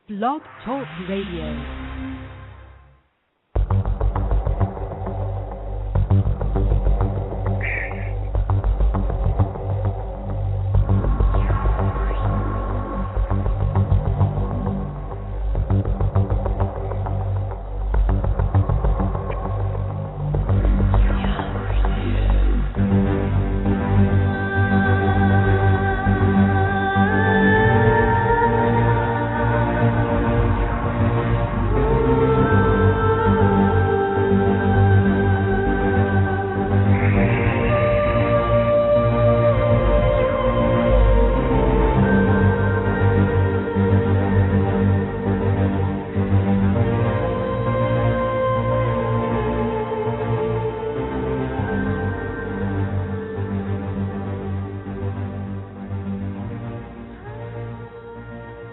Blog Talk Radio.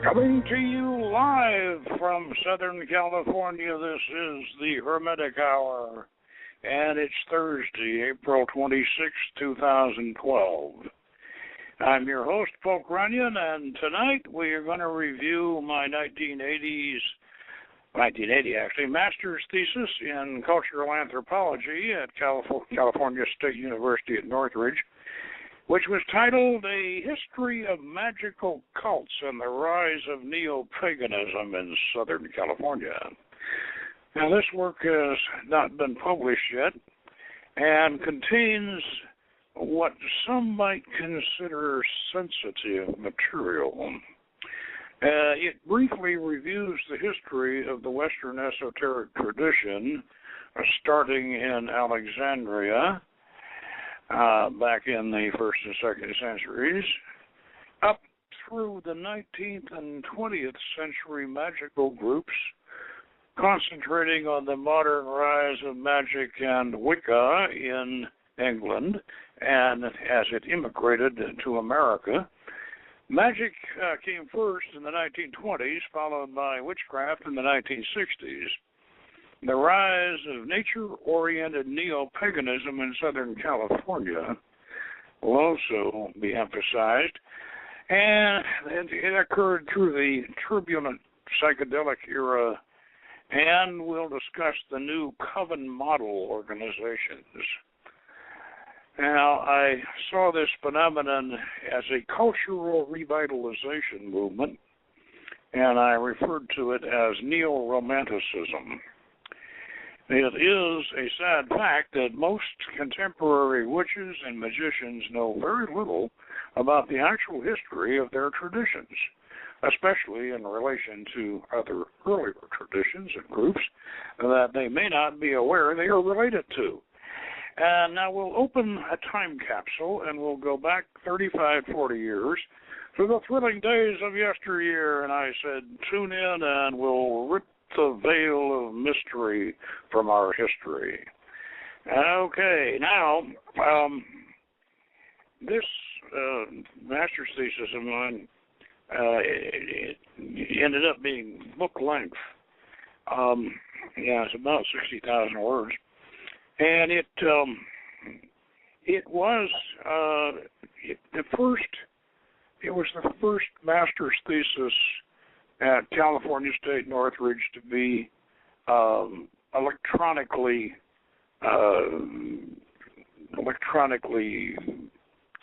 Coming to you live from Southern California, this is the Hermetic Hour, and it's Thursday, April 26, 2012. I'm your host, Polk Runyon, and tonight we are going to review my 1980 master's thesis in cultural anthropology at California State University at Northridge, which was titled A History of Magical Cults and the Rise of Neo-Paganism in Southern California. Now, this work has not been published yet and contains what some might consider sensitive material. It briefly reviews the history of the Western esoteric tradition, starting in Alexandria, back in the 1st and 2nd centuries, up through the 19th and 20th century magical groups, concentrating on the modern rise of magic and Wicca in England, and as it immigrated to America. Magic came first in the 1920s, followed by witchcraft in the 1960s. The rise of nature-oriented neo-paganism in Southern California will also be emphasized, and it occurred through the turbulent psychedelic era, and we'll discuss the new coven model organizations. Now, I saw this phenomenon as a cultural revitalization movement, and I referred to it as neo-romanticism. It is a sad fact that most contemporary witches and magicians know very little about the actual history of their traditions, especially in relation to other earlier traditions and groups that they may not be aware they are related to. And now we'll open a time capsule and we'll go back 35, 40 years to the thrilling days of yesteryear. And I said, tune in and we'll rip the veil of mystery from our history. Okay, now, this master's thesis of mine it ended up being book length. It's about 60,000 words, and it was the first master's thesis at California State Northridge to be electronically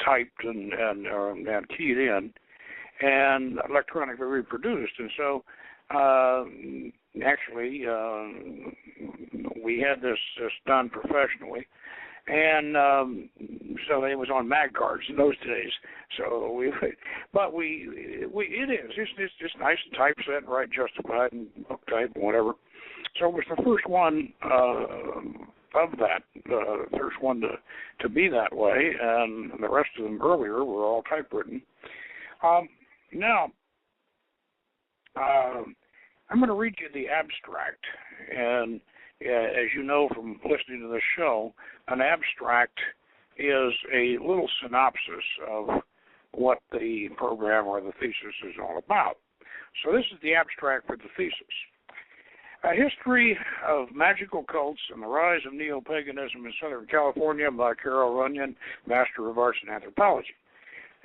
typed and keyed in and electronically reproduced. And so actually we had this done professionally. And so it was on mag cards in those days. So it is. It's just nice and typeset, right? Justified and book type and whatever. So it was the first one of that, first one to be that way, and the rest of them earlier were all typewritten. Now, I'm going to read you the abstract, and as you know from listening to this show, an abstract is a little synopsis of what the program or the thesis is all about. So this is the abstract for the thesis. A History of Magical Cults and the Rise of Neo-Paganism in Southern California by Carol Runyon, Master of Arts in Anthropology.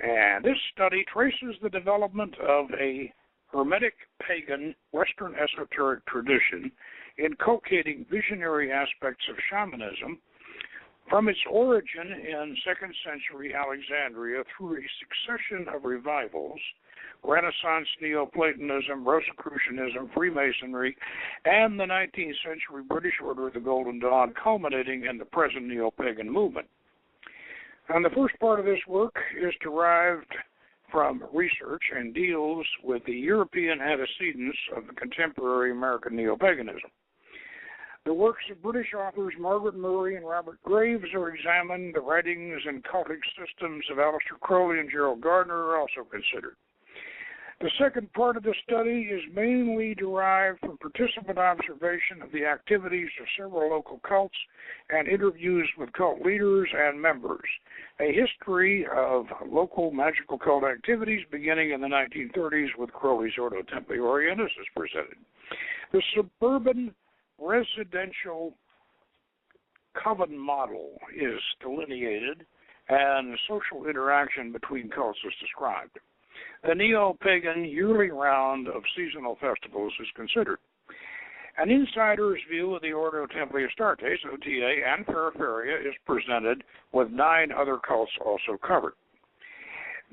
And this study traces the development of a Hermetic pagan Western esoteric tradition inculcating visionary aspects of shamanism from its origin in 2nd century Alexandria through a succession of revivals, Renaissance Neoplatonism, Rosicrucianism, Freemasonry, and the 19th century British Order of the Golden Dawn, culminating in the present neo-pagan movement. And the first part of this work is derived from research and deals with the European antecedents of the contemporary American neo-paganism. The works of British authors Margaret Murray and Robert Graves are examined. The writings and cultic systems of Aleister Crowley and Gerald Gardner are also considered. The second part of the study is mainly derived from participant observation of the activities of several local cults and interviews with cult leaders and members. A history of local magical cult activities beginning in the 1930s with Crowley's Ordo Templi Orientis is presented. The suburban residential coven model is delineated and social interaction between cults is described. The neo-pagan yearly round of seasonal festivals is considered. An insider's view of the Ordo Templi Astartes, OTA, and Periferia is presented, with 9 other cults also covered.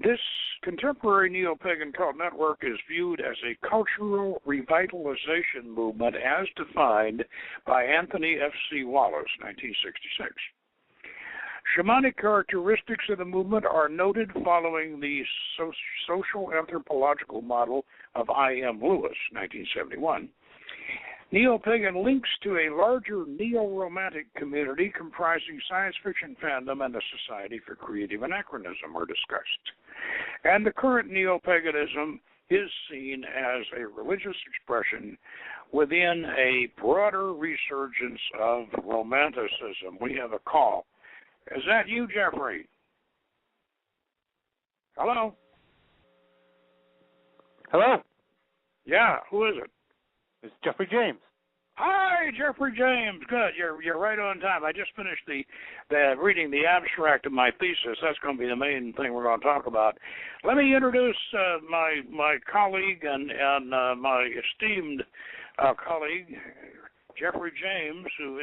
This contemporary neo-pagan cult network is viewed as a cultural revitalization movement as defined by Anthony F.C. Wallace, 1966. Shamanic characteristics of the movement are noted following the social anthropological model of I.M. Lewis, 1971. Neo-pagan links to a larger neo-romantic community comprising science fiction fandom and the Society for Creative Anachronism are discussed. And the current neo-paganism is seen as a religious expression within a broader resurgence of romanticism. We have a call. Is that you, Jeffrey? Hello? Hello? Yeah, who is it? It's Jeffrey James. Hi, Jeffrey James. Good. You're right on time. I just finished the reading the abstract of my thesis. That's going to be the main thing we're going to talk about. Let me introduce my colleague and my esteemed colleague, Jeffrey James, who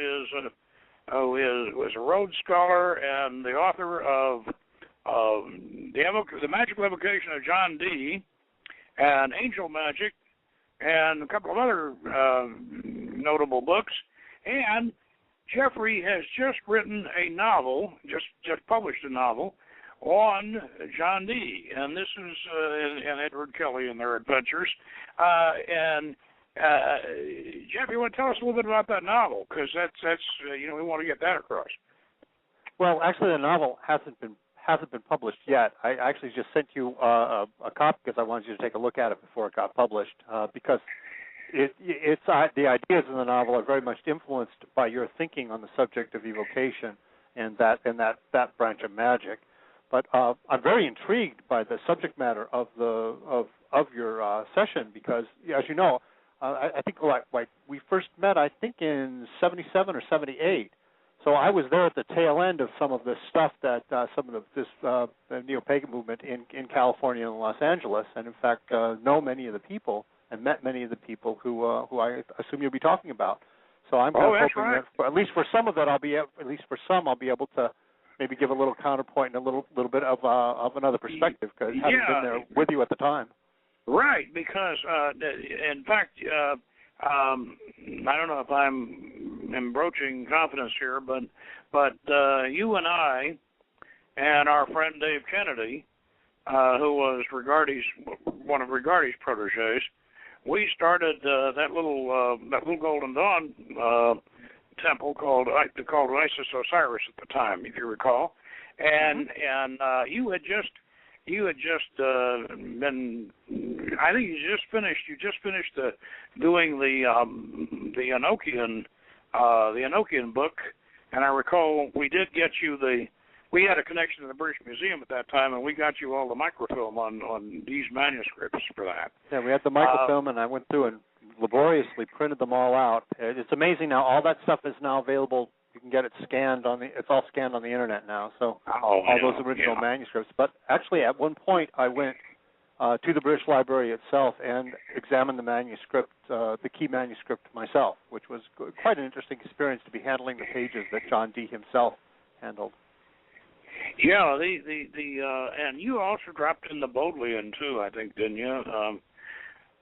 was a Rhodes Scholar and the author of the Magical Evocation of John Dee and Angel Magic and a couple of other notable books. And Jeffrey has just written a novel, just published a novel on John Dee, and this is and Edward Kelly and their adventures. Jeff, you want to tell us a little bit about that novel? Because that's we want to get that across. Well, actually, the novel hasn't been published yet. I actually just sent you a copy because I wanted you to take a look at it before it got published. Because it's the ideas in the novel are very much influenced by your thinking on the subject of evocation and that branch of magic. But I'm very intrigued by the subject matter of your session because, as you know. I think like we first met, I think in 77 or 78. So I was there at the tail end of some of this stuff that this neo-pagan movement in California and Los Angeles, and in fact know many of the people and met many of the people who I assume you'll be talking about. So I'm hoping that at least for some of that I'll be able to maybe give a little counterpoint and a little bit of another perspective because having been there with you at the time. Right, because in fact, I don't know if I'm broaching confidence here, but you and I and our friend Dave Kennedy, who was one of Rigardi's proteges, we started that little Golden Dawn temple called Isis Osiris at the time, if you recall, and you had just been. I think you just finished doing the Enochian book, and I recall we did get you we had a connection to the British Museum at that time, and we got you all the microfilm on these manuscripts for that. Yeah, we had the microfilm, and I went through and laboriously printed them all out. It's amazing now. All that stuff is now available. You can get it scanned it's all scanned on the internet now. So all those original manuscripts. But actually, at one point, I went to the British Library itself and examine the manuscript, the key manuscript myself, which was quite an interesting experience to be handling the pages that John Dee himself handled. Yeah, and you also dropped in the Bodleian too, I think, didn't you?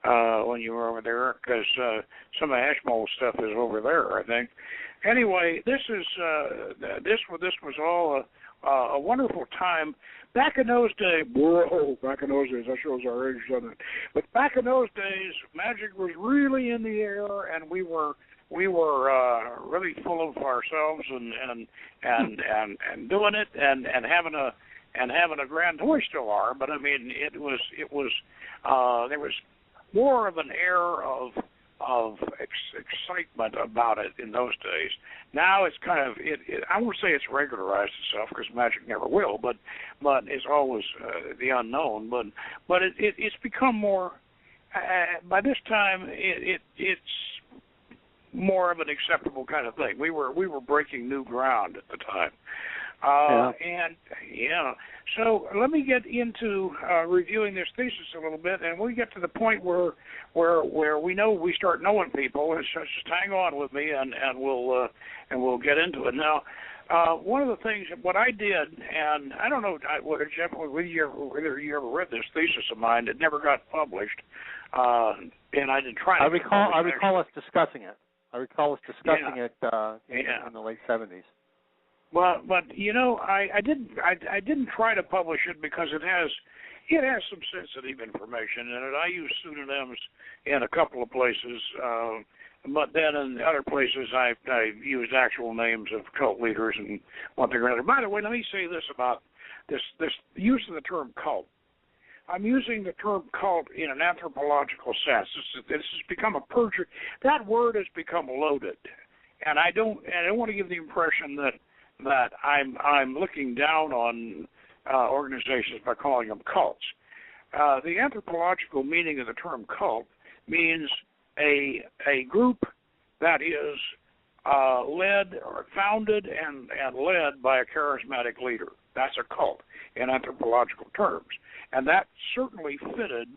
When you were over there, because some of Ashmole's stuff is over there, I think. Anyway, this was all a wonderful time. Back in those days, that shows our age, doesn't it? But back in those days, magic was really in the air, and we were really full of ourselves and doing it and having a grand. We still are, but I mean, it was there was more of an air of excitement about it in those days. Now it's kind of I won't say it's regularized itself, because magic never will, but it's always the unknown. But it's become more. By this time, it's more of an acceptable kind of thing. We were breaking new ground at the time. And so let me get into reviewing this thesis a little bit, and we get to the point where we know we start knowing people. And so just hang on with me, and we'll get into it now. One of the things what I did, and I don't know whether you ever read this thesis of mine. It never got published, and I didn't try. I recall us discussing it. It in the late 70s. Well, but you know, I didn't try to publish it because it has some sensitive information in it. I use pseudonyms in a couple of places, but then in other places I used actual names of cult leaders and one thing or another. By the way, let me say this about this use of the term cult. I'm using the term cult in an anthropological sense. This has become a perjury. That word has become loaded, and I don't want to give the impression that I'm looking down on organizations by calling them cults. The anthropological meaning of the term cult means a group that is led or founded and led by a charismatic leader. That's a cult in anthropological terms, and that certainly fitted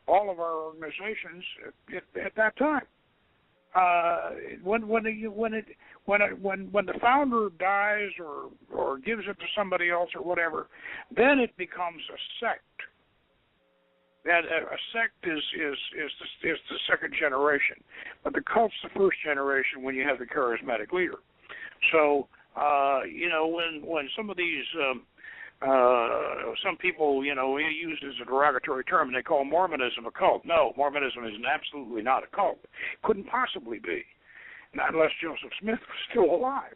all of our organizations at that time. When the founder dies or gives it to somebody else or whatever, then it becomes a sect. That a sect is the second generation, but the cult's the first generation when you have the charismatic leader. So when some of these some people use it as a derogatory term, and they call Mormonism a cult. No, Mormonism is absolutely not a cult. Couldn't possibly be, not unless Joseph Smith was still alive.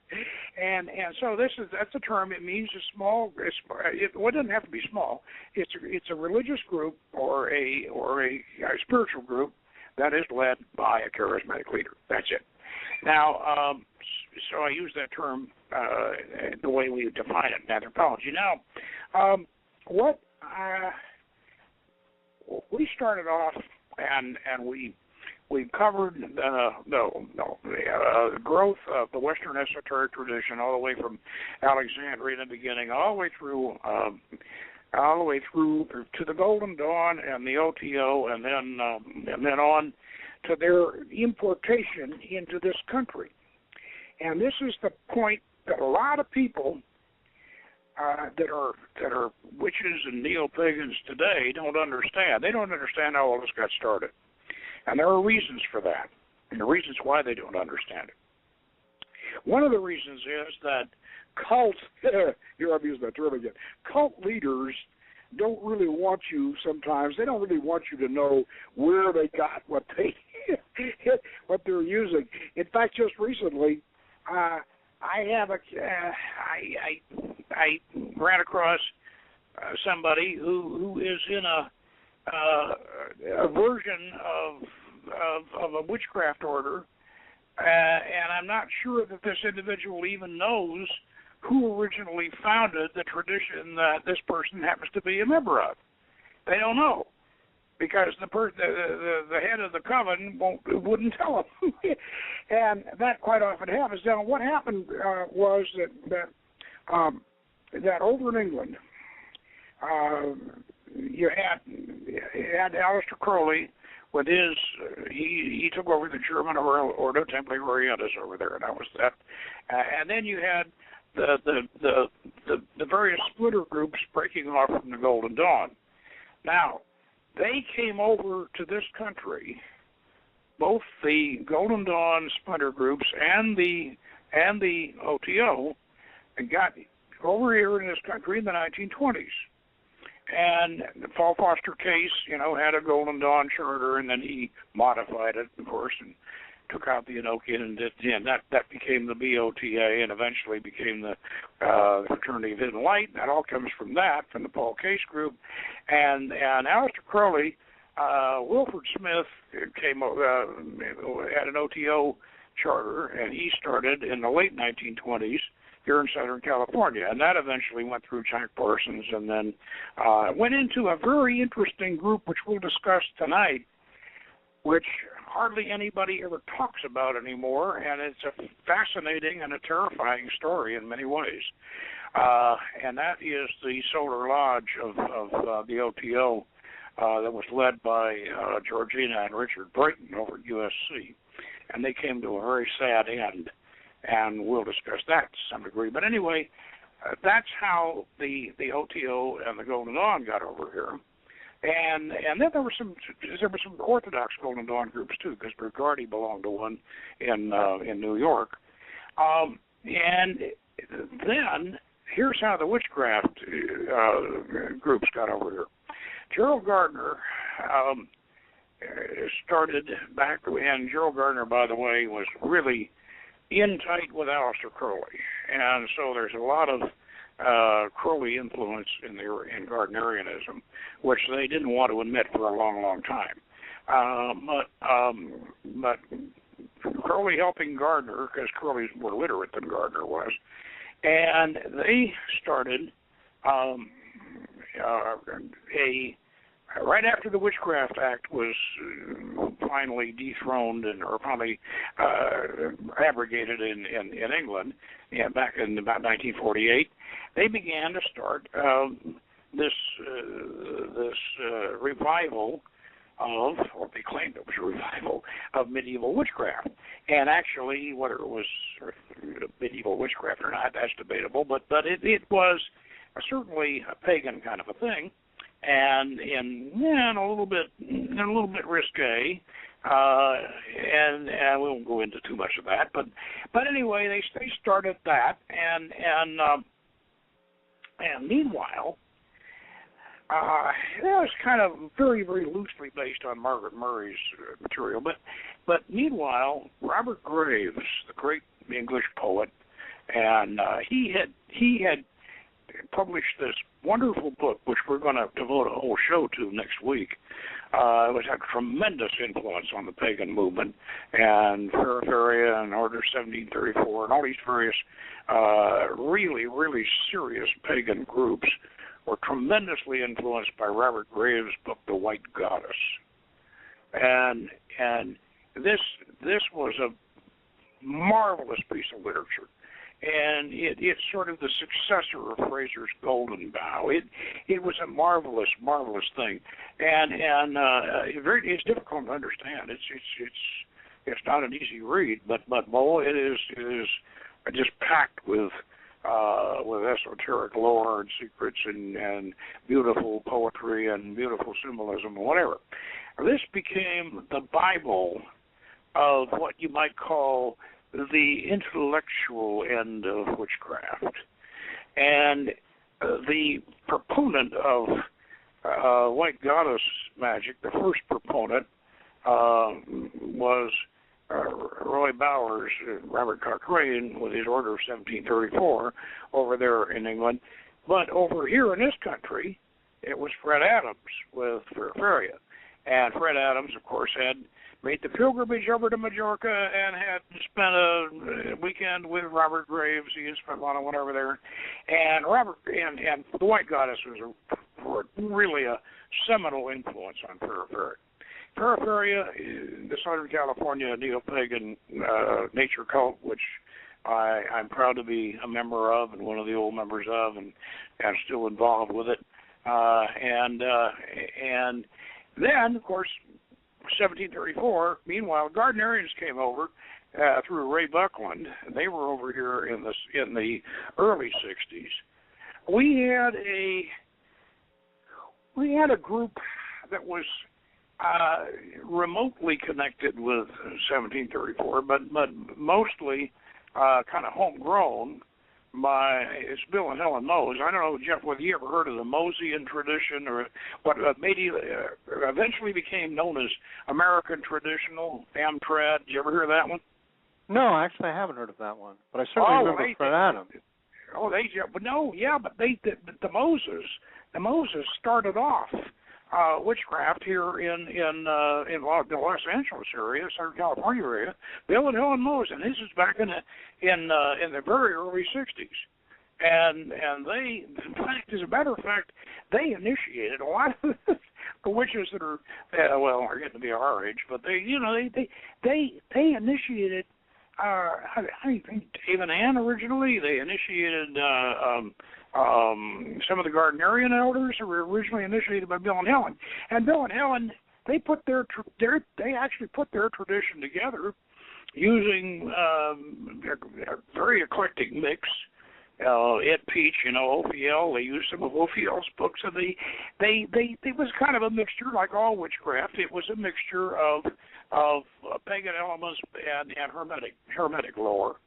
And so that's a term. It means a small. It doesn't have to be small. It's a religious group or a spiritual group that is led by a charismatic leader. That's it. Now, so I use that term the way we define it in anthropology. Now, we started off and we covered the growth of the Western esoteric tradition all the way from Alexandria in the beginning, all the way through to the Golden Dawn and the OTO, and then on to their importation into this country. And this is the point that a lot of people that are witches and neo-pagans today don't understand. They don't understand how all this got started. And there are reasons for that, and the reasons why they don't understand it. One of the reasons is that cult, here I've used that term again, cult leaders don't really want you sometimes, they don't really want you to know where they got what they're using. In fact, just recently, I ran across somebody who is in a version of a witchcraft order, and I'm not sure that this individual even knows who originally founded the tradition that this person happens to be a member of. They don't know, because the head of the coven wouldn't tell them, and that quite often happens. Now, what happened was that over in England, you had Aleister Crowley with his he took over the German Ordo Templi Orientis over there, and that was that. And then you had the various splitter groups breaking off from the Golden Dawn. Now, they came over to this country, both the Golden Dawn splinter groups and the OTO, and got over here in this country in the 1920s. And Paul Foster Case, had a Golden Dawn charter, and then he modified it, of course, and took out the Enochian, and that became the BOTA, and eventually became the Fraternity of Hidden Light. That all comes from the Paul Case group, and Aleister Crowley, Wilfred Smith had an OTO charter, and he started in the late 1920s here in Southern California, and that eventually went through Jack Parsons, and then went into a very interesting group, which we'll discuss tonight, which hardly anybody ever talks about anymore, and it's a fascinating and a terrifying story in many ways. And that is the Solar Lodge of the OTO that was led by Georgina and Richard Brayton over at USC. And they came to a very sad end, and we'll discuss that to some degree. But anyway, that's how the OTO and the Golden Dawn got over here. And then there were some Orthodox Golden Dawn groups too, because Bergardi belonged to one in New York. And then here's how the witchcraft groups got over here. Gerald Gardner started back, and Gerald Gardner, by the way, was really in tight with Aleister Crowley, and so there's a lot of Crowley influence in Gardnerianism, which they didn't want to admit for a long, long time. But Crowley helping Gardner, because Crowley's more literate than Gardner was, and they started right after the Witchcraft Act was finally dethroned or finally abrogated in England, back in about 1948, they began to start this revival of, or they claimed it was a revival of medieval witchcraft. And actually, whether it was medieval witchcraft or not, that's debatable. But it was certainly a pagan kind of a thing, and a little bit risque. And we won't go into too much of that. But anyway, they started that, and meanwhile. That was kind of very, very loosely based on Margaret Murray's material, but meanwhile, Robert Graves, the great English poet, and he had published this wonderful book, which we're going to devote a whole show to next week. It was a tremendous influence on the pagan movement, and Paraferia and Order 1734, and all these various really, really serious pagan groups were tremendously influenced by Robert Graves' book, The White Goddess. And this was a marvelous piece of literature. And it's sort of the successor of Fraser's Golden Bough. It was a marvelous, marvelous thing. And it's difficult to understand. It's not an easy read, but boy, it is just packed with esoteric lore and secrets and beautiful poetry and beautiful symbolism and whatever. This became the Bible of what you might call the intellectual end of witchcraft. And the proponent of White Goddess magic, the first proponent, was Roy Bowers, Robert Cochrane, with his Order of 1734 over there in England. But over here in this country, it was Fred Adams with Paraferia. And Fred Adams, of course, had made the pilgrimage over to Majorca and had spent a weekend with Robert Graves. He had spent a lot of one over there. And and the White Goddess was really a seminal influence on Paraferia. Paraferia, the Southern California neo-pagan nature cult, which I'm proud to be a member of and one of the old members of, and still involved with it. And then, of course, 1734. Meanwhile, Gardnerians came over through Ray Buckland. They were over here in the early 60s. We had a group that was remotely connected with 1734, but mostly kind of homegrown. It's Bill and Helen Mose. I don't know, Jeff, whether you ever heard of the Moseian tradition or what eventually became known as American Traditional, Amtrad. Did you ever hear of that one? No, actually, I haven't heard of that one, but I certainly remember Fred Adams. But the Moses started off witchcraft here in the Los Angeles area, Southern California area. Bill and Helen Mose, and this is back in the very early 60s. And they, in fact, as a matter of fact, they initiated a lot of the witches that are are getting to be our age, but they initiated. I think Dave and Ann originally. They initiated some of the Gardnerian elders who were originally initiated by Bill and Helen. And Bill and Helen, they actually put their tradition together using a very eclectic mix. Ed Peach, Ophiel. They used some of Ophiel's books, and it was kind of a mixture, like all witchcraft. It was a mixture of pagan elements and hermetic lore,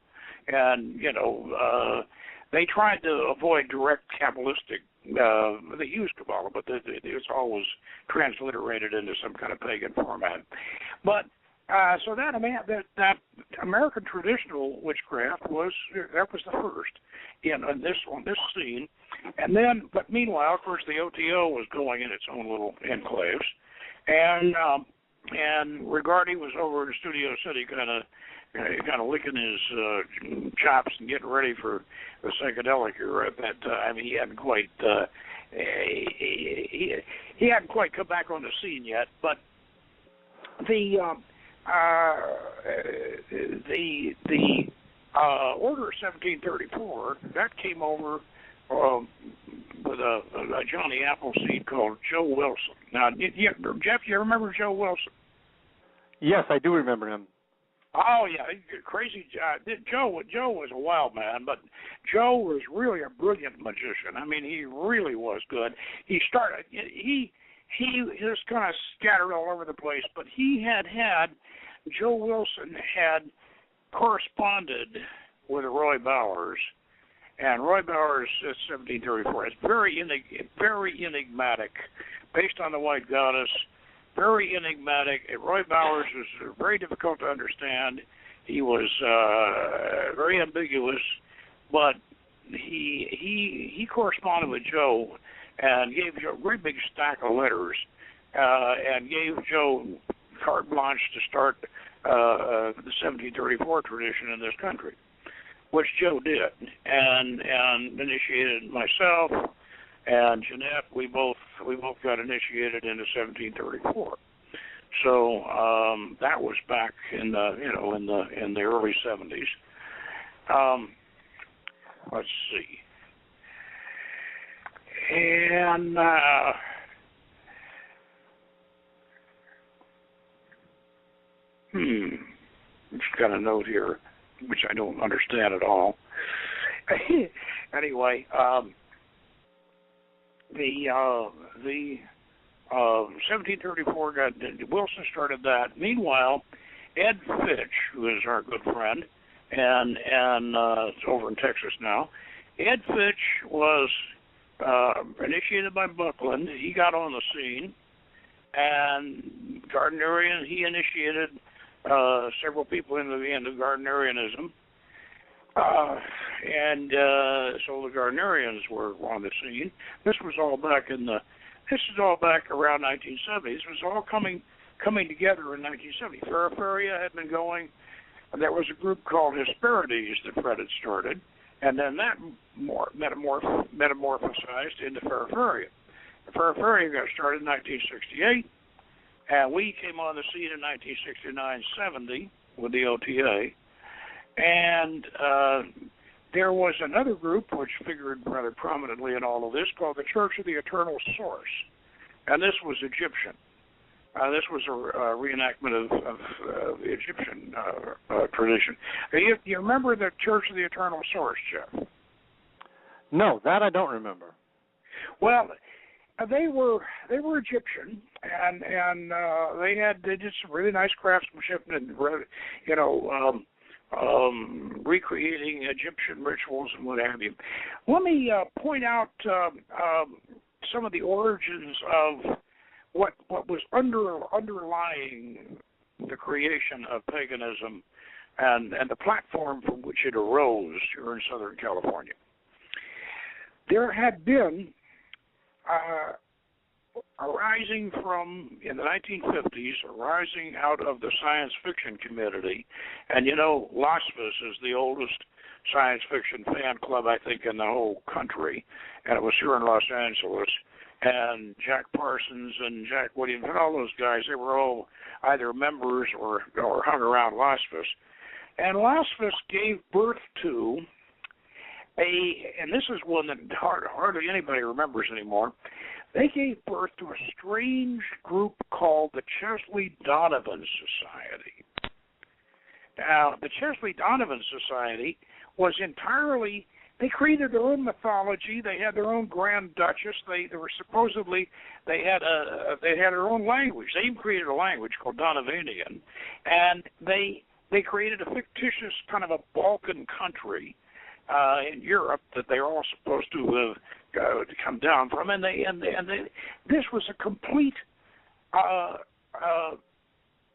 and they tried to avoid direct Kabbalistic. They used Kabbalah, but it was always transliterated into some kind of pagan format. But so that American traditional witchcraft was the first in this scene, and then, but meanwhile, of course, the OTO was going in its own little enclaves, and Rigardi was over in Studio City, kind of licking his chops and getting ready for the psychedelic era at that time. He hadn't quite he hadn't quite come back on the scene yet, but the Order of 1734 that came over with a Johnny Appleseed called Joe Wilson. Now, Jeff, you remember Joe Wilson? Yes, I do remember him. Oh yeah, crazy. Joe was a wild man, but Joe was really a brilliant magician. I mean, he really was good. He was kind of scattered all over the place, but Joe Wilson had corresponded with Roy Bowers, and Roy Bowers is 1734. It's very enigmatic, based on the White Goddess. Very enigmatic. Roy Bowers was very difficult to understand. He was very ambiguous, but he corresponded with Joe and gave Joe a great big stack of letters and gave Joe carte blanche to start the 1734 tradition in this country, which Joe did, and initiated myself and Jeanette. We both got initiated into 1734. So that was back in the early 70s. Let's see. And just got a note here, which I don't understand at all. Anyway, the 1734 Wilson started that. Meanwhile, Ed Fitch, who is our good friend, and it's over in Texas now. Ed Fitch was initiated by Buckland. He got on the scene, and Gardnerian. He initiated several people into Gardnerianism. So the Gardnerians were on the scene. This is all back around 1970. This was all coming together in 1970. Feraferia had been going. There was a group called Hesperides that Fred had started, and then that metamorphosized into Feraferia. Feraferia got started in 1968, and we came on the scene in 1969-70 with the OTA. And there was another group which figured rather prominently in all of this called the Church of the Eternal Source, and this was Egyptian. This was a reenactment of Egyptian tradition. You remember the Church of the Eternal Source, Jeff? No, that I don't remember. Well, they were Egyptian, and they did some really nice craftsmanship and recreating Egyptian rituals and what have you. Let me point out some of the origins of what was underlying the creation of paganism and the platform from which it arose here in Southern California. There had been arising from, in the 1950s, arising out of the science fiction community, and Las Vegas is the oldest science fiction fan club, I think, in the whole country, and it was here in Los Angeles. And Jack Parsons and Jack Williams and all those guys, they were all either members or hung around Las Vegas. And Las Vegas gave birth to and this is one that hardly anybody remembers anymore, they gave birth to a strange group called the Chesley Donovan Society. Now, the Chesley Donovan Society was entirely, they created their own mythology. They had their own Grand Duchess. They had their own language. They even created a language called Donovanian, and they created a fictitious kind of a Balkan country in Europe that they're all supposed to come down from, and this was a complete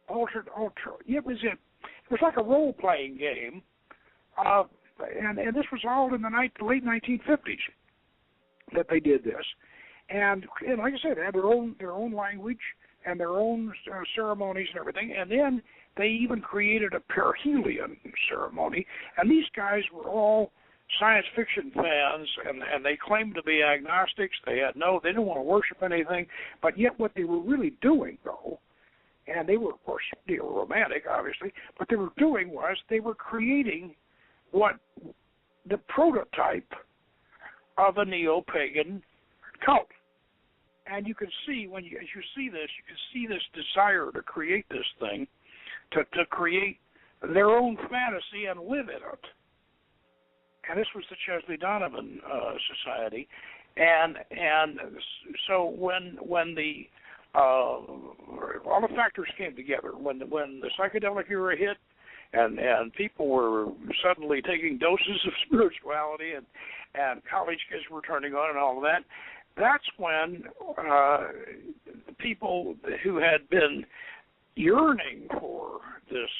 altered. It was like a role-playing game. And this was all in the late 1950s that they did this, and like I said, they had their own language and their own ceremonies and everything. And then they even created a perihelion ceremony. And these guys were all science fiction fans, and they claimed to be agnostics. They didn't want to worship anything, but yet what they were really doing, though, and they were, of course, romantic, obviously, what they were doing was they were creating what the prototype of a neo-pagan cult. And you can see, as you see this, you can see this desire to create this thing, to create their own fantasy and live in it. And this was the Chesley Donovan Society. And so when the all the factors came together, when the psychedelic era hit, and people were suddenly taking doses of spirituality, and college kids were turning on and all of that, that's when people who had been yearning for this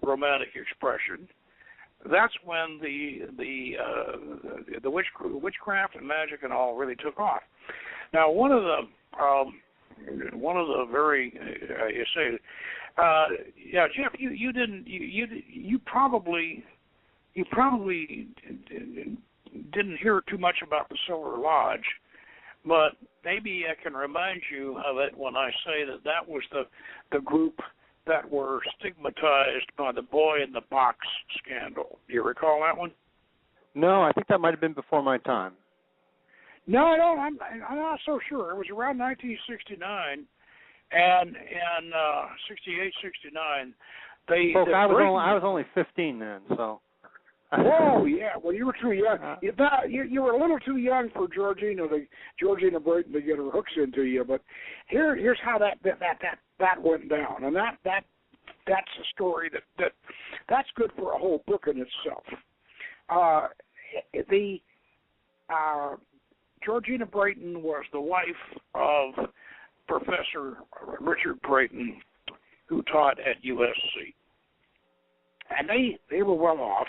romantic expression, that's when the witchcraft and magic and all really took off. Now, one of the very you say. Yeah, Jeff, you probably didn't hear too much about the Silver Lodge, but maybe I can remind you of it when I say that was the group that were stigmatized by the boy in the box scandal. Do you recall that one? No, I think that might have been before my time. No, I don't. I'm not so sure. It was around 1969. And 68, 69, I was only 15 then, so. Oh yeah, well you were too young. You were a little too young for Georgina Brayton to get her hooks into you. But here's how that went down, and that's a story that's good for a whole book in itself. Georgina Brayton was the wife of Professor Richard Brayton, who taught at USC. And they were well off,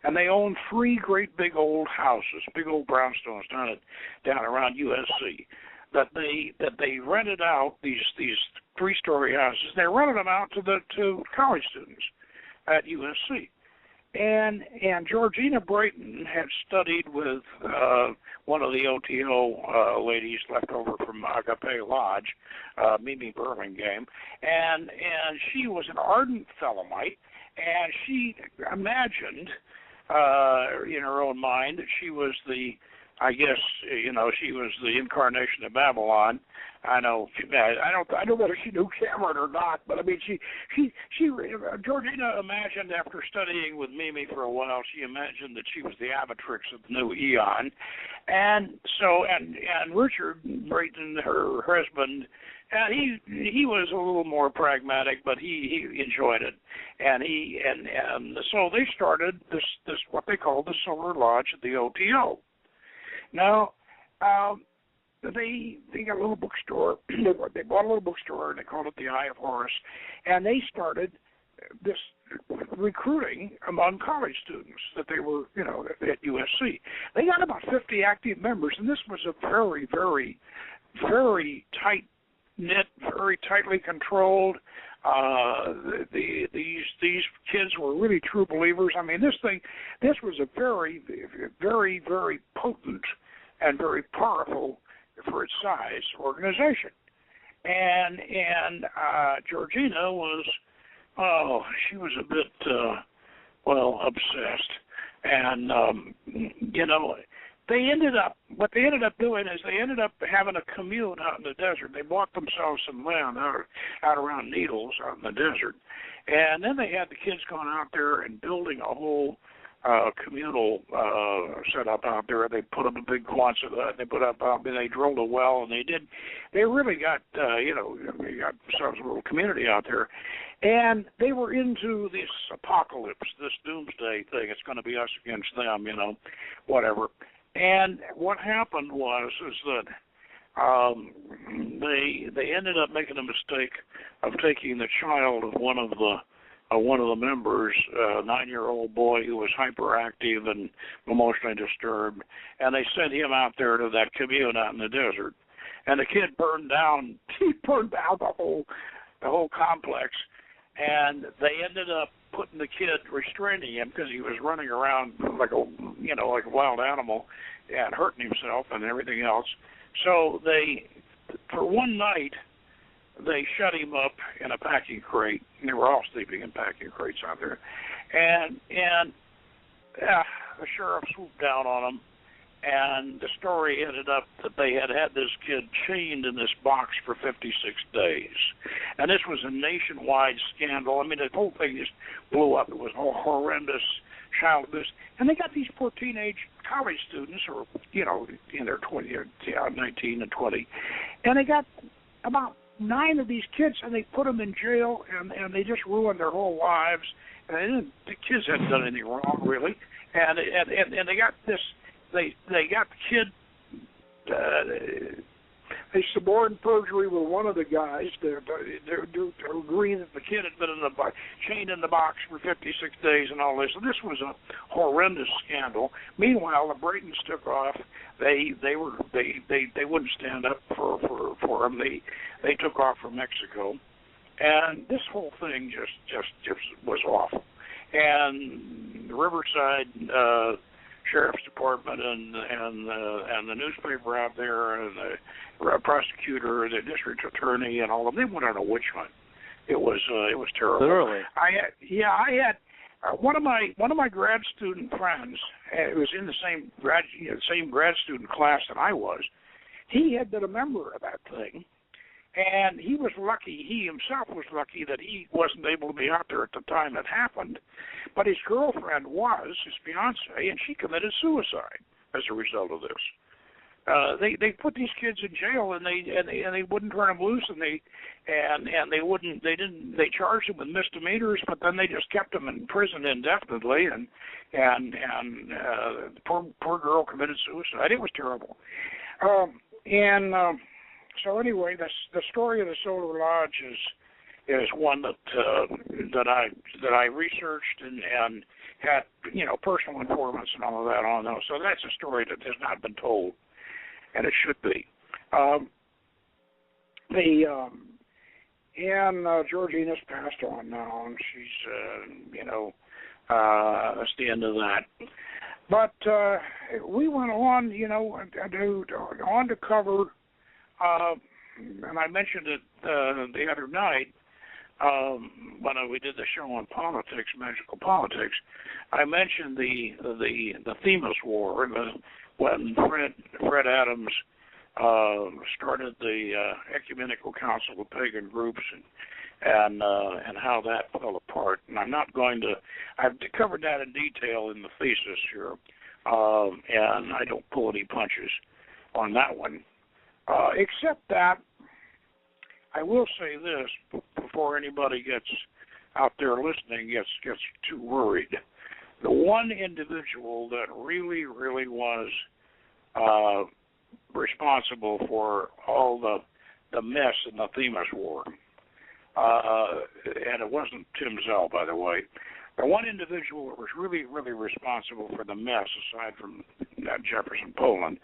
and they owned 3 great big old houses, big old brownstones down around USC, that they rented out, these 3-story houses. They rented them out to college students at USC. And Georgina Brayton had studied with one of the OTO ladies left over from Agape Lodge, Mimi Burlingame, and she was an ardent Thelemite, and she imagined in her own mind that she was I guess, she was the incarnation of Babylon. I know. I don't know whether she knew Cameron or not, but I mean, Georgina imagined after studying with Mimi for a while, she imagined that she was the Avitrix of the new eon, and so and Richard Brayton, her husband, he was a little more pragmatic, but he enjoyed it, and so they started this what they called the Solar Lodge at the OTO. Now, they got a little bookstore. They bought a little bookstore, and they called it the Eye of Horus, and they started this recruiting among college students that they were, at USC. They got about 50 active members, and this was a very, very, very tight-knit, very tightly controlled. These kids were really true believers. I mean, this was a very, very, very potent and very powerful for its size organization. And Georgina was, she was a bit, obsessed. And, what they ended up doing is they ended up having a commune out in the desert. They bought themselves some land out around Needles out in the desert. And then they had the kids going out there and building a whole communal setup out there. They put up a big Quonset. They drilled a well, and they really got, they got themselves a little community out there. And they were into this apocalypse, this doomsday thing. It's going to be us against them, whatever. And what happened is that they ended up making a mistake of taking the child of one of the members, a 9-year-old boy who was hyperactive and emotionally disturbed, and they sent him out there to that commune out in the desert. And the kid burned down the whole complex, and they ended up putting the kid, restraining him because he was running around like a wild animal and hurting himself and everything else. So for one night, they shut him up in a packing crate. And they were all sleeping in packing crates out there. And the sheriff swooped down on them, and the story ended up that they had this kid chained in this box for 56 days. And this was a nationwide scandal. I mean, the whole thing just blew up. It was a horrendous child abuse. And they got these poor teenage college students who were, in their 19 and 20. And they got about 9 of these kids, and they put them in jail, and they just ruined their whole lives. And the kids hadn't done anything wrong, really. And they got this. They got the kid. They suborned perjury with one of the guys to agree that the kid had been chained in the box for 56 days and all this. And this was a horrendous scandal. Meanwhile, the Braytons took off. They wouldn't stand up for him. They took off for Mexico, and this whole thing just was awful. And the Riverside Sheriff's Department and the newspaper out there and the prosecutor, the district attorney, and all of them, they went on a witch hunt. It was terrible. Literally. I had one of my grad student friends. It was in the same grad student class that I was. He had been a member of that thing, and he was lucky. He himself was lucky that he wasn't able to be out there at the time it happened. But his girlfriend was, his fiancée, and she committed suicide as a result of this. They put these kids in jail, and they wouldn't turn them loose, and they charged them with misdemeanors, but then they just kept them in prison indefinitely, and the poor girl committed suicide. It was terrible. So anyway, the story of the Solar Lodge is one that I researched and had personal informants and all of that on those. So that's a story that has not been told, and it should be. Georgina's passed on now, and she's that's the end of that. But we went on, on to cover. And I mentioned it the other night, when we did the show on politics, magical politics, I mentioned the Themis War, when Fred Adams started the Ecumenical Council of Pagan Groups, and how that fell apart. And I'm not going to. I've covered that in detail in the thesis here, and I don't pull any punches on that one, except that I will say this before anybody gets out there listening gets too worried. The one individual that really was responsible for all the mess in the Themis War, and it wasn't Tim Zell, by the way. The one individual that was really responsible for the mess, aside from Jefferson Poland,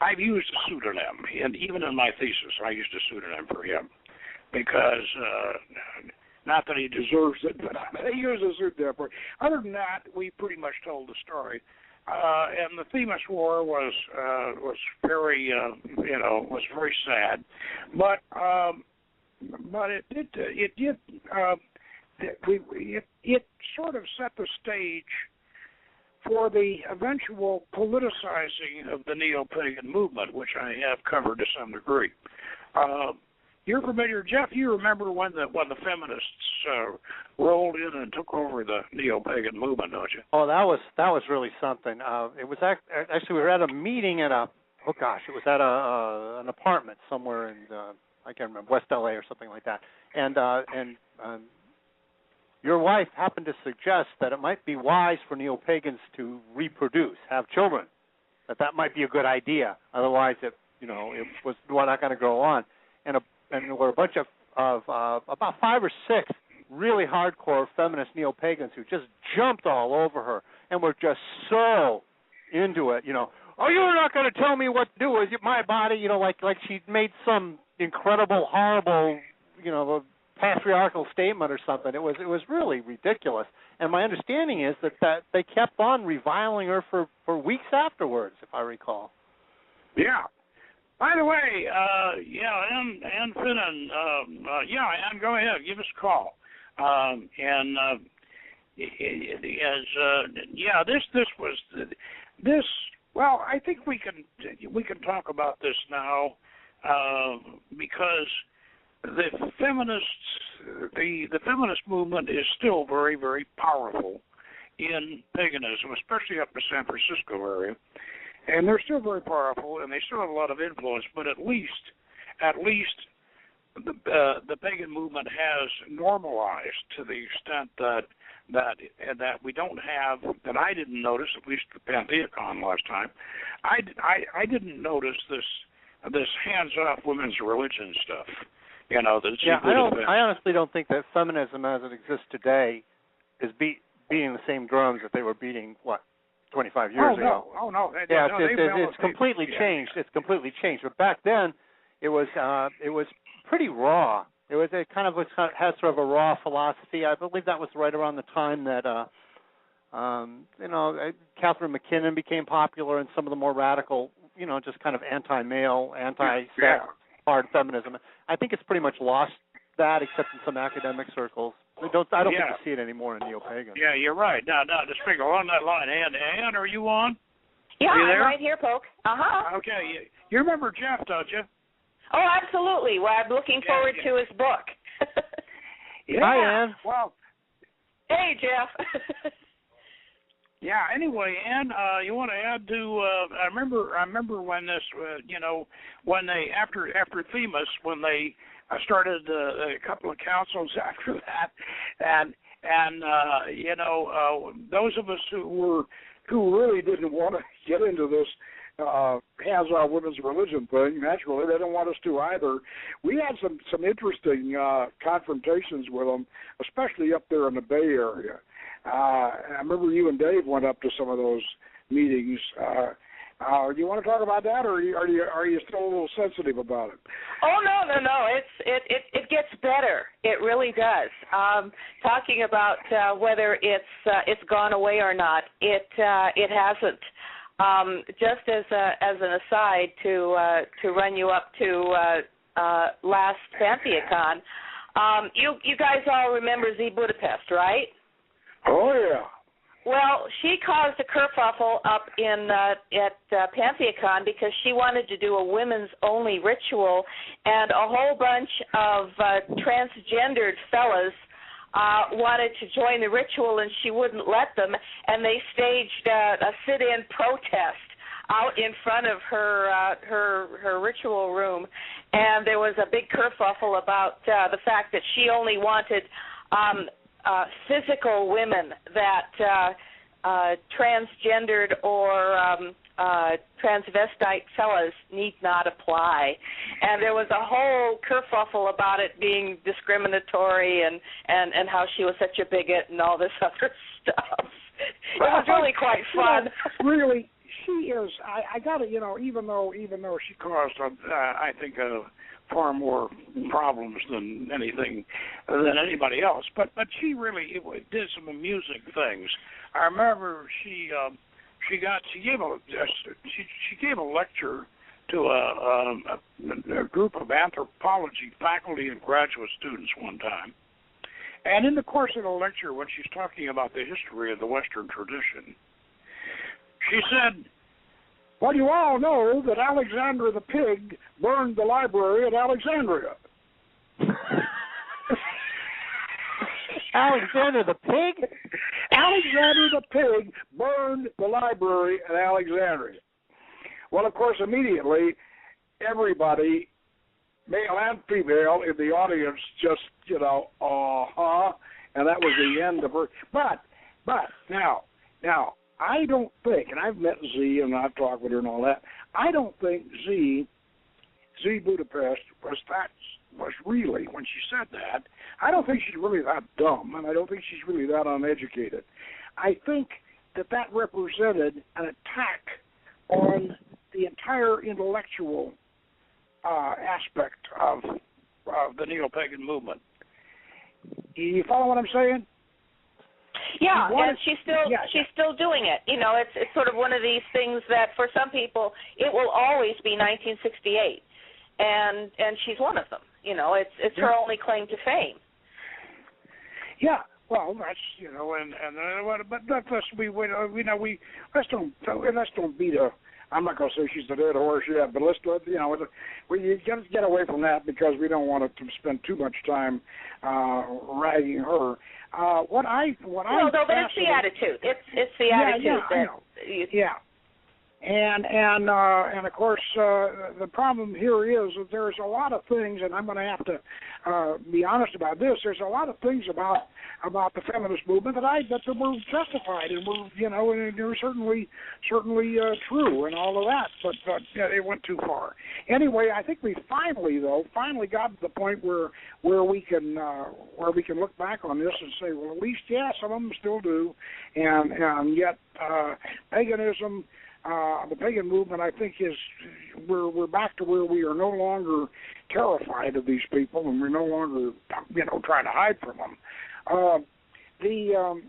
I've used a pseudonym, and even in my thesis, I used a pseudonym for him, because not that he deserves it, but I use a pseudonym for him. Other than that, we pretty much told the story. And the Themis War was very was very sad, but it sort of set the stage for the eventual politicizing of the neo-pagan movement, which I have covered to some degree. You're familiar, Jeff? You remember when the feminists rolled in and took over the neo-pagan movement, don't you? Oh, that was really something. It was actually we were at a meeting at it was at an apartment somewhere in I can't remember, West LA or something like that, and your wife happened to suggest that it might be wise for neo-pagans to reproduce, have children, that might be a good idea. Otherwise, it was not going to go on. And there were a bunch of about 5 or 6 really hardcore feminist neo-pagans who just jumped all over her and were just so into it. Oh, you're not going to tell me what to do with my body. Like she made some incredible, horrible, patriarchal statement or something. It was really ridiculous. And my understanding is that they kept on reviling her for weeks afterwards, if I recall. Yeah. By the way, Ann Finnan, Ann, go ahead, give us a call. Well, I think we can talk about this now, because the feminist movement is still very powerful in paganism, especially up the San Francisco area. And they're still very powerful, and they still have a lot of influence. But at least the pagan movement has normalized to the extent that we don't have, that I didn't notice, at least the Pantheacon last time. I didn't notice this hands-off women's religion stuff. I honestly don't think that feminism as it exists today is beating the same drums that they were beating 25 years ago. Oh no! It's completely changed. It's completely changed. But back then, it was pretty raw. It kind of had sort of a raw philosophy. I believe that was right around the time that Catherine McKinnon became popular, and some of the more radical, just kind of anti-male, anti-sex, hard feminism. I think it's pretty much lost that, except in some academic circles. I don't think you see it anymore in neo-pagan. Yeah, you're right. Now, just speak along that line. Ann, are you on? Yeah, I'm right here, Poke. Uh-huh. Okay. You remember Jeff, don't you? Oh, absolutely. Well, I'm looking forward to his book. Hi, Ann. Well, hey, Jeff. Yeah. Anyway, Ann, you want to add to? I remember when this, when they after Themis, when they started a couple of councils after that, and those of us who really didn't want to get into this hands-on women's religion thing, naturally they don't want us to either. We had some interesting confrontations with them, especially up there in the Bay Area. I remember you and Dave went up to some of those meetings. Do you want to talk about that, or are you still a little sensitive about it? Oh no! It gets better. It really does. Talking about whether it's gone away or not, it hasn't. Just as an aside to run you up to last Pantheacon, You guys all remember Z Budapest, right? Oh, yeah. Well, she caused a kerfuffle up at Pantheacon because she wanted to do a women's-only ritual, and a whole bunch of transgendered fellas wanted to join the ritual, and she wouldn't let them, and they staged a sit-in protest out in front of her ritual room, and there was a big kerfuffle about the fact that she only wanted physical women, that transgendered or transvestite fellas need not apply. And there was a whole kerfuffle about it being discriminatory and how she was such a bigot and all this other stuff. It was really quite fun. Really, she is. I got to, even though she caused, I think, far more problems than anybody else. But she really did some amusing things. I remember she gave a lecture to a group of anthropology faculty and graduate students one time. And in the course of the lecture, when she's talking about the history of the Western tradition, she said, well, you all know that Alexander the Pig burned the library at Alexandria. Alexander the Pig? Alexander the Pig burned the library at Alexandria. Well, of course, immediately, everybody, male and female, in the audience just, and that was the end of her. But now, I don't think, and I've met Z and I've talked with her and all that, I don't think Z Budapest was really, when she said that, I don't think she's really that dumb, and I don't think she's really that uneducated. I think that represented an attack on the entire intellectual aspect of the neo-pagan movement. You follow what I'm saying? Yeah, and she's still doing it. It's sort of one of these things that for some people it will always be 1968, and she's one of them. It's her only claim to fame. Yeah, well, that's let's don't beat a. I'm not going to say she's the dead horse yet, but let's we get away from that because we don't want to spend too much time ragging her. But it's the attitude. It's the attitude Yeah. And of course, the problem here is that there's a lot of things, and I'm going to have to be honest about this. There's a lot of things about the feminist movement that were justified and were, and they're certainly true and all of that. But it went too far. Anyway, I think we finally got to the point where we can look back on this and say, well, at least some of them still do, and yet paganism. The pagan movement, I think, we're back to where we are no longer terrified of these people, and we're no longer, trying to hide from them. The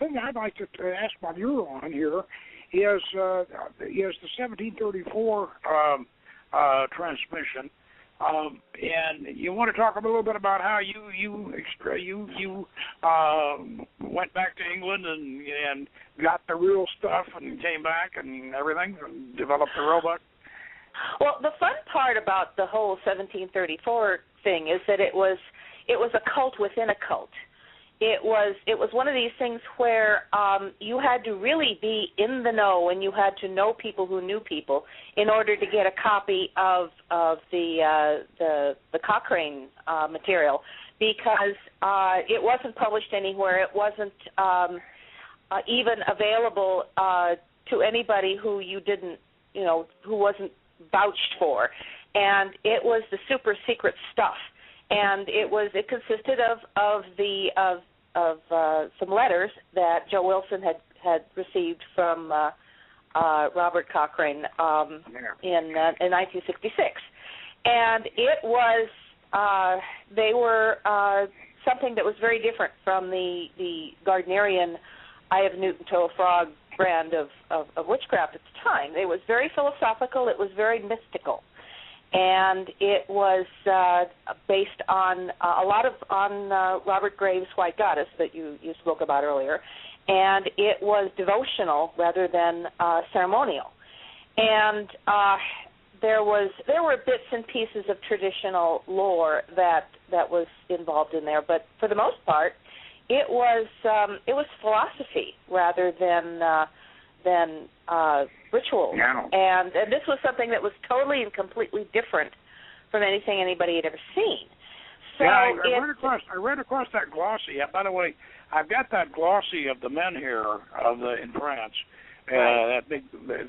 thing I'd like to ask about your on here is the 1734 transmission. And you want to talk a little bit about how you went back to England and got the real stuff and came back and everything and developed the robot? Well, the fun part about the whole 1734 thing is that it was a cult within a cult. It was one of these things where you had to really be in the know, and you had to know people who knew people in order to get a copy of the Cochrane material, because it wasn't published anywhere. It wasn't even available to anybody who you didn't, who wasn't vouched for, and it was the super secret stuff. And it consisted of some letters that Joe Wilson had received from Robert Cochrane in 1966, and it was they were something that was very different from the Gardnerian Eye of Newton to a Frog brand of witchcraft at the time. It was very philosophical. It was very mystical. and it was based on a lot of Robert Graves' White Goddess that you spoke about earlier, and it was devotional rather than ceremonial. And there were bits and pieces of traditional lore that was involved in there, but for the most part, it was philosophy rather than rituals. Yeah. And this was something that was totally and completely different from anything anybody had ever seen. So yeah, I read across that glossy. By the way, I've got that glossy of the menhir in France. Right.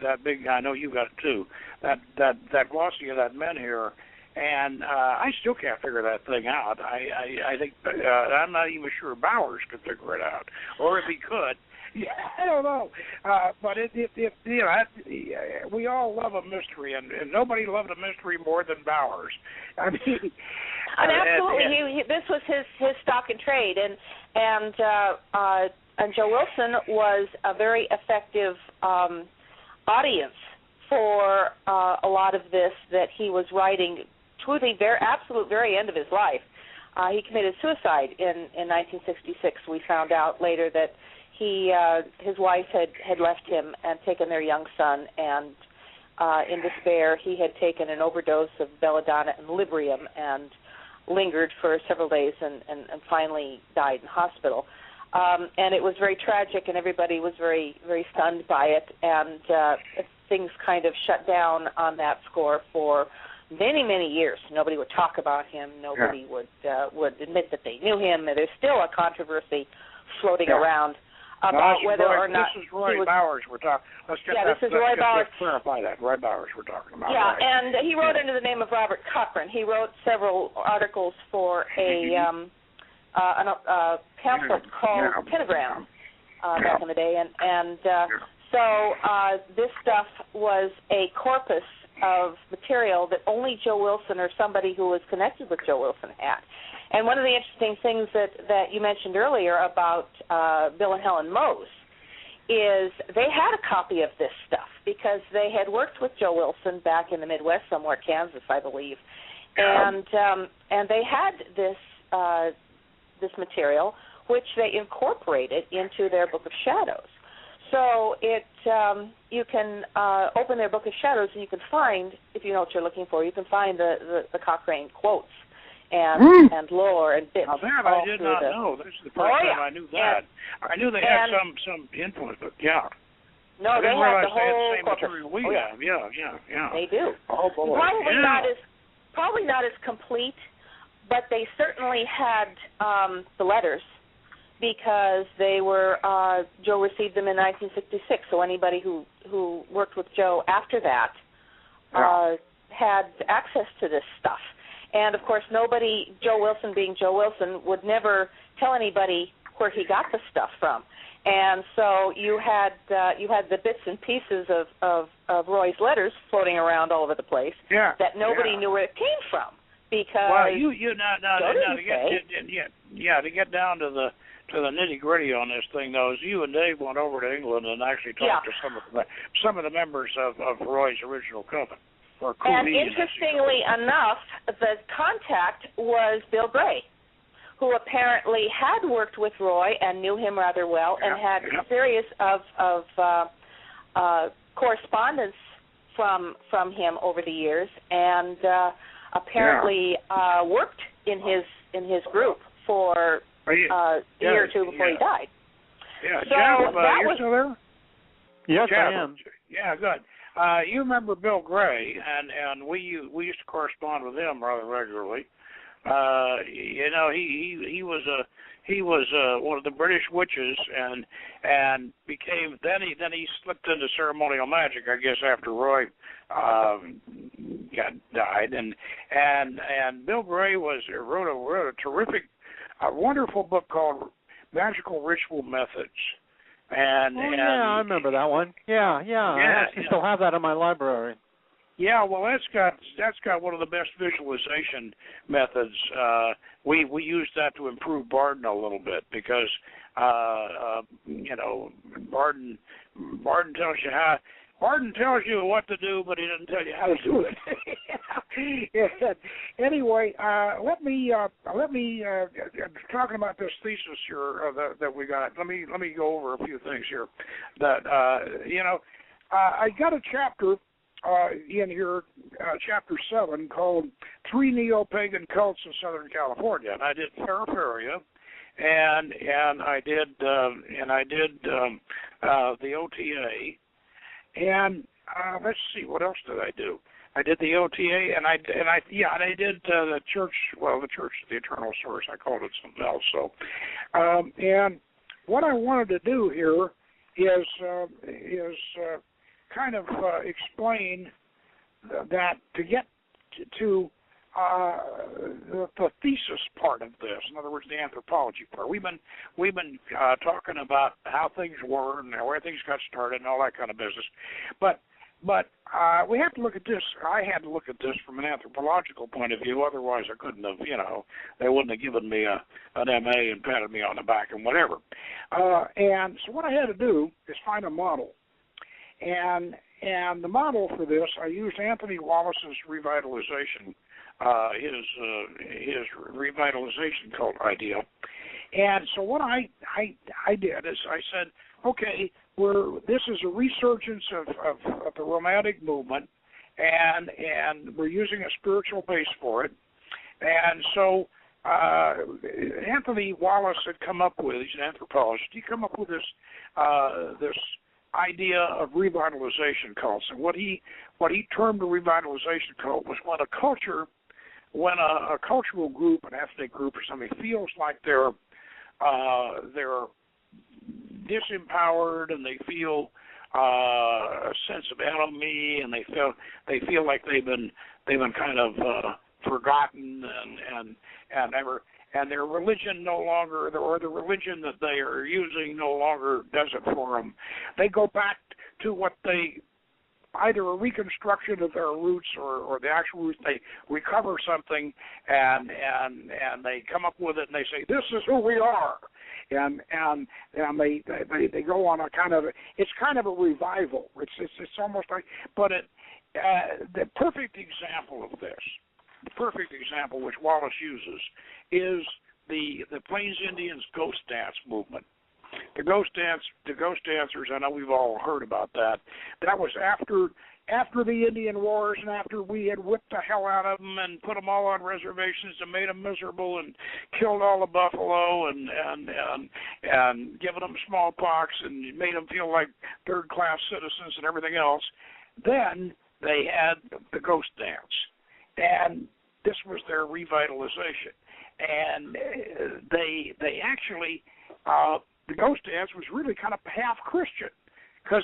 That big. I know you got it too. That glossy of that menhir, and I still can't figure that thing out. I think I'm not even sure Bowers could figure it out, or if he could. Yeah, I don't know. But we all love a mystery, and nobody loved a mystery more than Bowers. I mean, absolutely. This was his stock and trade, and Joe Wilson was a very effective audience for a lot of this that he was writing to the absolute very end of his life. He committed suicide in 1966. We found out later that his wife had left him and taken their young son, and in despair he had taken an overdose of belladonna and Librium and lingered for several days and finally died in hospital. And it was very tragic, and everybody was very, very stunned by it, and things kind of shut down on that score for many, many years. Nobody would talk about him. Nobody would admit that they knew him. And there's still a controversy floating around about whether or not this is Roy Bowers we're talking. Let's get this is Roy Bowers. Let's clarify that. Roy Bowers we're talking about. Yeah, right. and he wrote under the name of Robert Cochran. He wrote several articles for a pamphlet called Pentagram back in the day, and so this stuff was a corpus of material that only Joe Wilson or somebody who was connected with Joe Wilson had. And one of the interesting things that you mentioned earlier about Bill and Helen Mose is they had a copy of this stuff because they had worked with Joe Wilson back in the Midwest, somewhere Kansas, I believe, and they had this material which they incorporated into their Book of Shadows. So you can open their Book of Shadows and you can find, if you know what you're looking for, you can find the Cochrane quotes and lore and bits. Now that I did not know. This is the first time I knew that. I knew they had some influence, but no, they had the whole they had the same corpus. material we have. Yeah. They do. Oh boy. Probably not as complete, but they certainly had the letters because they were Joe received them in 1966. So anybody who worked with Joe after that had access to this stuff. And, of course, Joe Wilson being Joe Wilson, would never tell anybody where he got the stuff from. And so you had the bits and pieces of Roy's letters floating around all over the place that nobody knew where it came from because to get down to the nitty gritty on this thing, though, is you and Dave went over to England and actually talked to some of the members of Roy's original coven. And interestingly enough, the contact was Bill Gray, who apparently had worked with Roy and knew him rather well and had a series of correspondence from him over the years, and apparently worked in his group for a year or two before he died. Yeah, so Jeff, you're still there? Yes, Jeff, I am. Yeah, good. You remember Bill Gray, and we used to correspond with him rather regularly. He was one of the British witches, and became then he slipped into ceremonial magic, I guess, after Roy died, and Bill Gray wrote a terrific, wonderful book called Magical Ritual Methods. And I remember that one. Yeah. I actually still have that in my library. Yeah, well, that's got one of the best visualization methods. We used that to improve Barden a little bit because Barden tells you what to do, but he doesn't tell you how to do it. Anyway, let me talking about this thesis here that we got. Let me go over a few things here. That I got a chapter in here, chapter 7, called Three Neo-Pagan Cults in Southern California, and I did Parafaria, and I did the OTA, and let's see, what else did I do? I did the OTA, and I did the church. Well, the church is the eternal source. I called it something else. So, and what I wanted to do here is kind of explain that to get to the thesis part of this. In other words, the anthropology part. We've been talking about how things were and where things got started and all that kind of business, but we have to look at this. I had to look at this from an anthropological point of view. Otherwise, I couldn't have. They wouldn't have given me an MA and patted me on the back and whatever. And so what I had to do is find a model. And the model for this, I used Anthony Wallace's revitalization, his revitalization cult idea. And so what I did is I said, okay, this is a resurgence of the Romantic movement, and we're using a spiritual base for it. And so Anthony Wallace had come up with, he's an anthropologist, he come up with this idea of revitalization cults, and what he termed a revitalization cult was when a cultural group, an ethnic group or something, feels like they're disempowered, and they feel a sense of enemy, and they feel like they've been kind of forgotten, and their religion no longer, or the religion that they are using no longer does it for them. They go back to what they, either a reconstruction of their roots or the actual roots. They recover something and they come up with it, and they say, this is who we are. And they go on a kind of, it's kind of a revival. It's almost like, but the perfect example of this, the perfect example which Wallace uses, is the Plains Indians ghost dance movement. The ghost dancers, I know we've all heard about that. That was after the Indian Wars, and after we had whipped the hell out of them and put them all on reservations and made them miserable and killed all the buffalo and given them smallpox and made them feel like third-class citizens and everything else. Then they had the ghost dance, and this was their revitalization. And they actually, the ghost dance was really kind of half Christian, because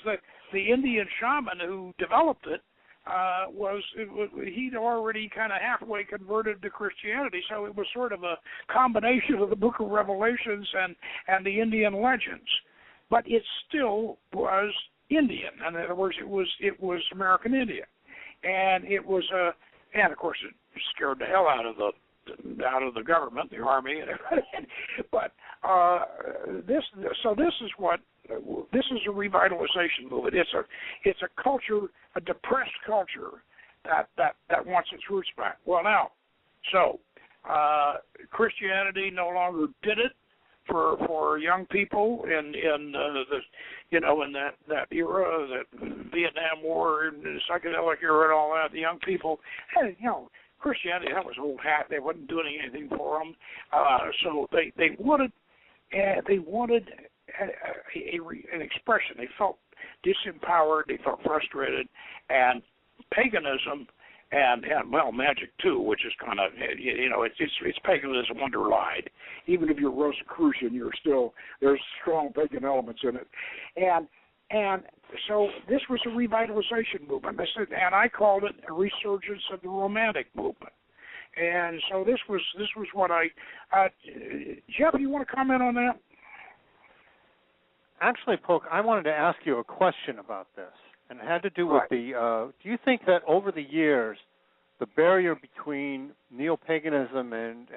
the Indian shaman who developed it he'd already kind of halfway converted to Christianity, so it was sort of a combination of the Book of Revelations and the Indian legends, but it still was Indian. In other words, it was American Indian, and it was and of course it scared the hell out of the government, the army, and everything. But this is a revitalization movement. It's a culture, a depressed culture that wants its roots back. Well, now, so Christianity no longer did it for young people in that era, that Vietnam War and the psychedelic era and all that. The young people, Christianity, that was old hat. They wasn't doing anything for them. So they wanted an expression. They felt disempowered. They felt frustrated, and paganism and magic too, which is kind of it's paganism underlined. Even if you're Rosicrucian, there's strong pagan elements in it, and so this was a revitalization movement. And I called it a resurgence of the Romantic movement. And so this was what Jeff, you want to comment on that? Actually, Polk, I wanted to ask you a question about this, and it had to do with do you think that over the years, the barrier between neo-paganism and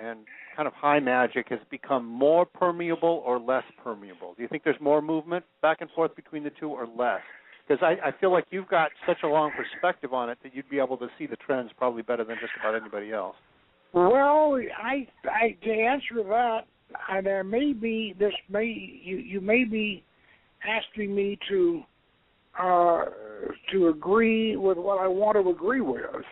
kind of high magic has become more permeable or less permeable? Do you think there's more movement back and forth between the two, or less? Because I feel like you've got such a long perspective on it that you'd be able to see the trends probably better than just about anybody else. Well, I to answer that, there may be you may be asking me to agree with what I want to agree with,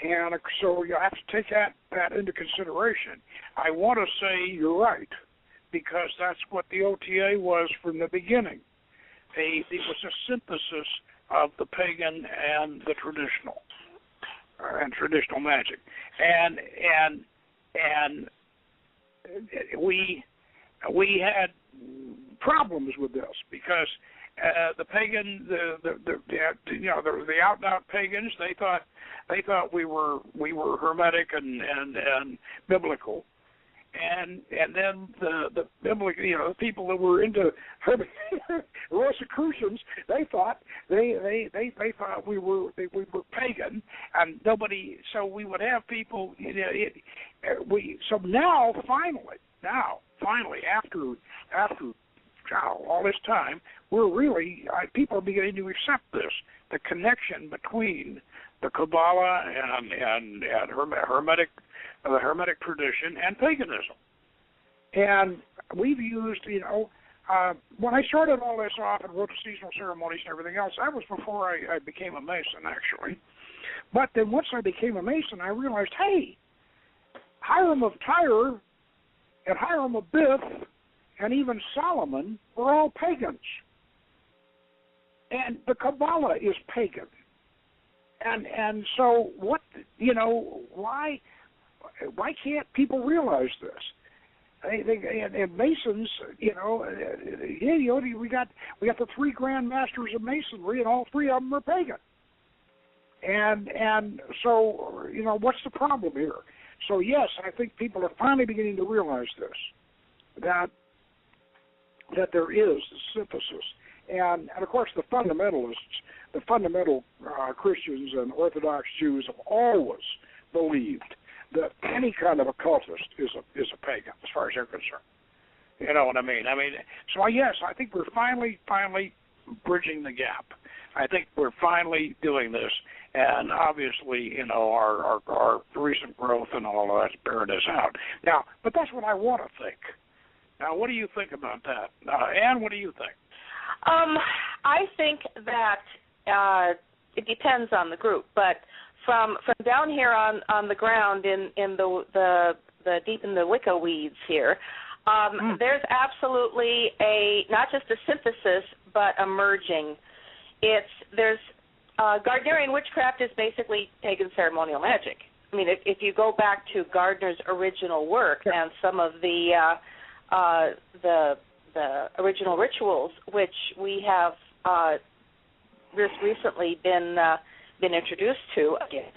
and so you have to take that into consideration. I want to say you're right, because that's what the OTA was from the beginning. It was a synthesis of the pagan and the traditional, and traditional magic, and we had problems with this because the pagan, the out and out pagans, they thought we were hermetic and biblical. And then the biblical, the people that were into Rosicrucians, they thought we were pagan, and nobody. So we would have people. So now finally after all this time, people are beginning to accept this, the connection between the Kabbalah and Hermetic. The Hermetic tradition and paganism. And we've used, when I started all this off and wrote the seasonal ceremonies and everything else, that was before I became a Mason, actually. But then once I became a Mason, I realized, hey, Hiram of Tyre and Hiram of Bith and even Solomon were all pagans. And the Kabbalah is pagan. And so why can't people realize this? And Masons, we got the 3 Grand Masters of Masonry, and all 3 of them are pagan. And so what's the problem here? So yes, I think people are finally beginning to realize this, that there is a synthesis, and of course the fundamentalists, the fundamental Christians and Orthodox Jews have always believed that any kind of occultist is a pagan, as far as they're concerned. You know what I mean? So yes, I think we're finally bridging the gap. I think we're finally doing this, and obviously, our recent growth and all of that's bearing this out. Now, but that's what I want to think. Now, what do you think about that? Ann, what do you think? I think that it depends on the group, but from down here on the ground in the deep in the Wicca weeds here, there's absolutely not just a synthesis but a merging. There's Gardnerian witchcraft is basically pagan ceremonial magic. I mean, if you go back to Gardner's original work and some of the original rituals, which we have just recently been introduced to again,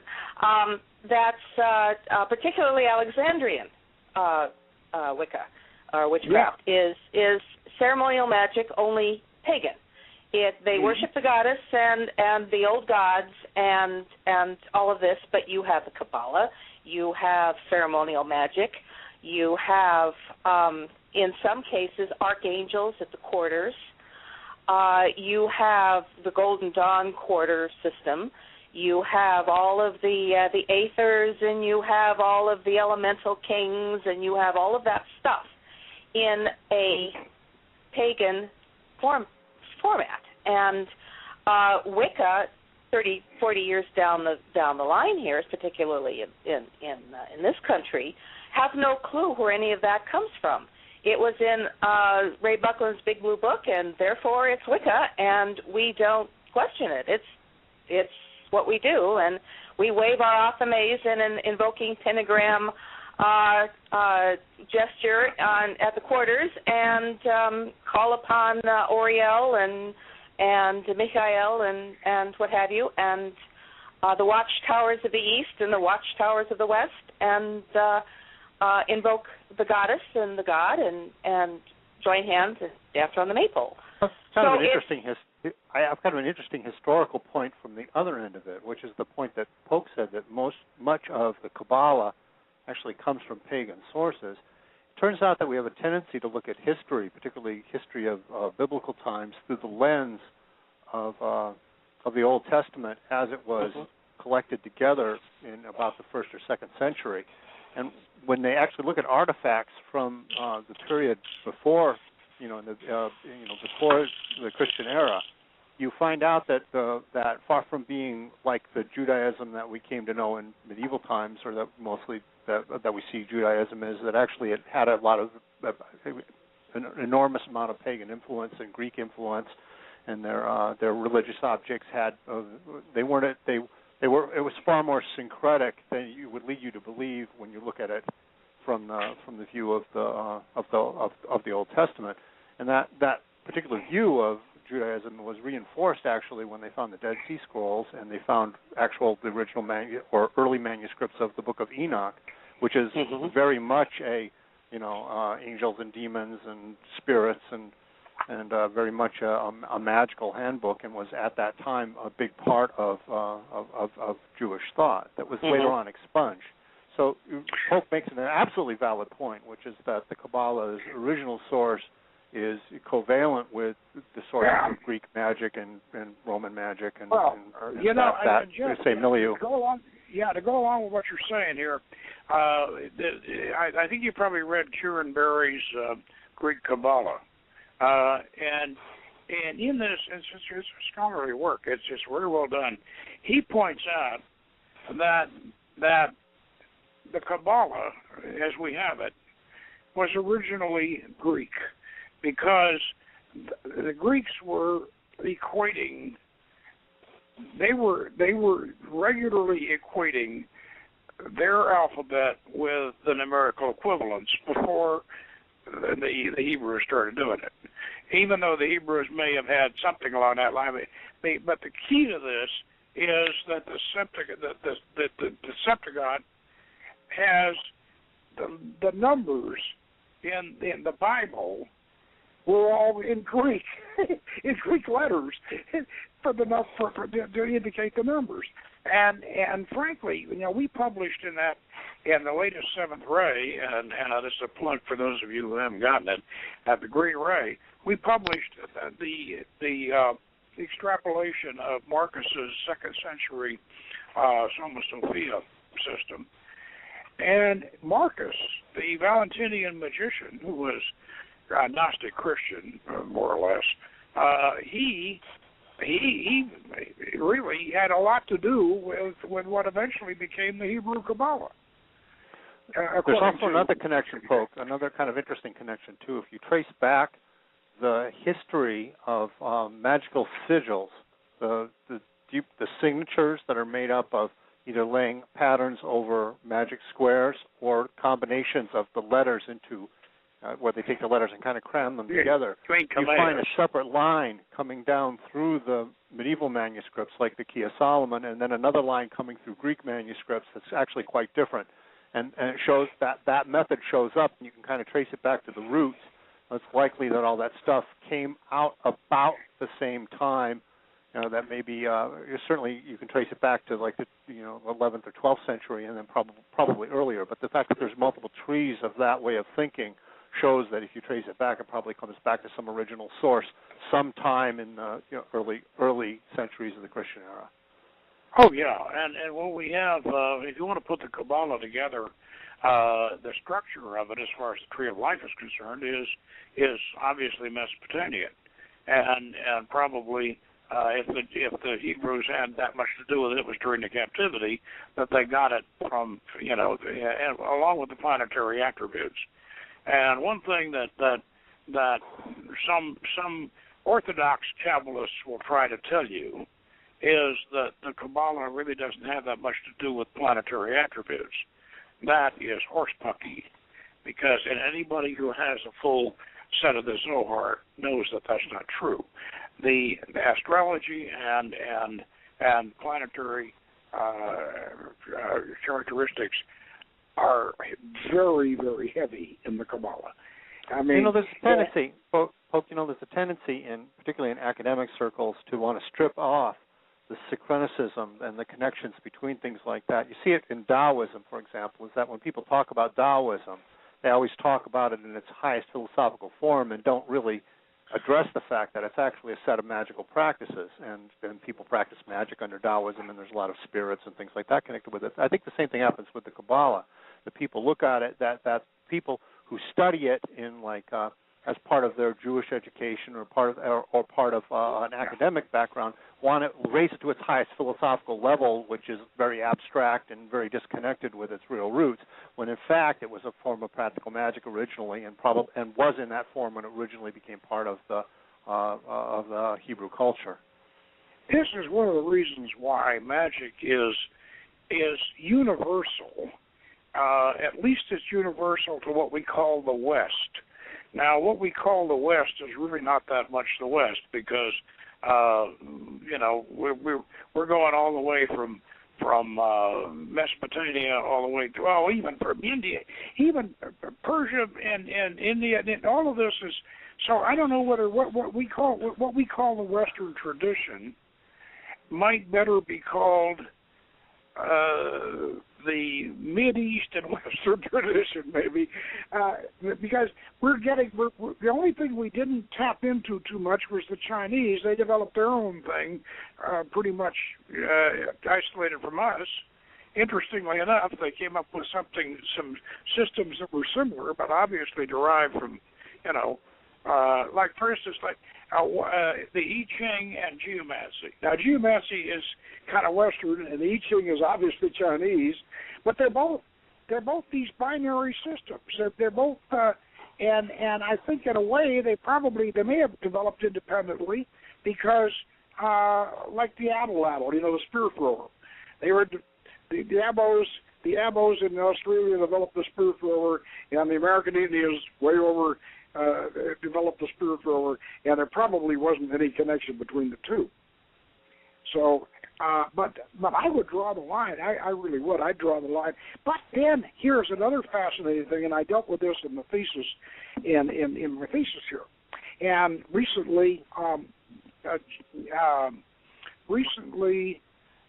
that's particularly Alexandrian Wicca or witchcraft is ceremonial magic, only pagan. They worship the goddess and the old gods and all of this, but you have the Kabbalah, you have ceremonial magic, you have in some cases archangels at the quarters, you have the Golden Dawn quarter system, you have all of the aethers, and you have all of the elemental kings, and you have all of that stuff in a pagan format. And Wicca, 30, 40 years down the line here, particularly in this country, have no clue where any of that comes from. It was in Ray Buckland's Big Blue Book, and therefore it's Wicca, and we don't question it. It's what we do, and we wave our Athames in an invoking pentagram gesture at the quarters, and call upon Oriel and Michael and what have you, and the watchtowers of the east and the watchtowers of the west, and invoke the goddess and the god, and join hands and dance on the maypole. I have kind of an interesting historical point from the other end of it, which is the point that Polk said that much of the Kabbalah actually comes from pagan sources. It turns out that we have a tendency to look at history, particularly history of biblical times, through the lens of the Old Testament as it was collected together in about the 1st or 2nd century. And when they actually look at artifacts from the period before, before the Christian era, you find out that that far from being like the Judaism that we came to know in medieval times, or that mostly that we see Judaism is, that actually it had a lot of an enormous amount of pagan influence and Greek influence, and their religious objects had it was far more syncretic than you would lead you to believe when you look at it from the view of the Old Testament. And that particular view of Judaism was reinforced actually when they found the Dead Sea Scrolls, and they found the original or early manuscripts of the Book of Enoch, which is very much angels and demons and spirits and very much a magical handbook, and was at that time a big part of Jewish thought that was later on expunged. So Pope makes an absolutely valid point, which is that the Kabbalah's original source is covalent with the source of Greek magic and Roman magic and milieu. To go along with what you're saying here, I think you probably read Kieran Berry's Greek Kabbalah, and in this, it's a scholarly work. It's just very well done. He points out that the Kabbalah, as we have it, was originally Greek, because the Greeks were equating. They were regularly equating their alphabet with the numerical equivalents before the Hebrews started doing it. Even though the Hebrews may have had something along that line, but the key to this is that the Septuagint has the numbers in the Bible were all in Greek, in Greek letters, to indicate the numbers. And frankly, we published in the latest Seventh Ray, and this is a plug for those of you who haven't gotten it, at the Green Ray, we published the extrapolation of Marcus's 2nd century Soma Sophia system. And Marcus, the Valentinian magician, who was a Gnostic Christian, more or less, he really had a lot to do with what eventually became the Hebrew Kabbalah. There's also another connection, Pope, another kind of interesting connection, too. If you trace back the history of magical sigils, the signatures that are made up of either laying patterns over magic squares or combinations of the letters into where they take the letters and kind of cram them together. You find a separate line coming down through the medieval manuscripts like the Key of Solomon, and then another line coming through Greek manuscripts that's actually quite different. And it shows that method shows up, and you can kind of trace it back to the roots. It's likely that all that stuff came out about the same time. That maybe certainly you can trace it back to like the 11th or 12th century, and then probably earlier. But the fact that there's multiple trees of that way of thinking shows that if you trace it back, it probably comes back to some original source sometime in the early centuries of the Christian era. Oh yeah, and what we have, if you want to put the Kabbalah together, the structure of it, as far as the Tree of Life is concerned, is obviously Mesopotamian, and probably if the Hebrews had that much to do with it, it was during the captivity that they got it from, and along with the planetary attributes. And one thing that some Orthodox Kabbalists will try to tell you is that the Kabbalah really doesn't have that much to do with planetary attributes. That is horsepucky, because anybody who has a full set of the Zohar knows that that's not true. The astrology and planetary characteristics are very, very heavy in the Kabbalah. I mean, there's a tendency, Pope, there's a tendency, particularly in academic circles, to want to strip off the synchronicism and the connections between things like that. You see it in Taoism, for example, is that when people talk about Taoism, they always talk about it in its highest philosophical form and don't really address the fact that it's actually a set of magical practices, and people practice magic under Taoism, and there's a lot of spirits and things like that connected with it. I think the same thing happens with the Kabbalah. The people look at it, that people who study it in as part of their Jewish education or part of an academic background, want to raise it to its highest philosophical level, which is very abstract and very disconnected with its real roots, when in fact it was a form of practical magic originally, and was in that form when it originally became part of the Hebrew culture. This is one of the reasons why magic is universal. At least it's universal to what we call the West. Now, what we call the West is really not that much the West, because we're going all the way from Mesopotamia all the way to even from India, even Persia and India, and all of this is. So I don't know whether what we call the Western tradition might better be called the Mid-East and Western tradition, maybe, because the only thing we didn't tap into too much was the Chinese. They developed their own thing, pretty much isolated from us. Interestingly enough, they came up with some systems that were similar, but obviously derived from, like for instance, the I Ching and geomancy. Now, geomancy is kind of Western, and the I Ching is obviously Chinese, but they're both these binary systems. They're both, and I think in a way they may have developed independently, because like the atlatl, the spear thrower, they were the Abos in Australia developed the spear thrower, and the American Indians way over developed the spear thrower, and there probably wasn't any connection between the two. So, but I would draw the line. I really would. I'd draw the line. But then here's another fascinating thing, and I dealt with this in the thesis, in my thesis here. And recently,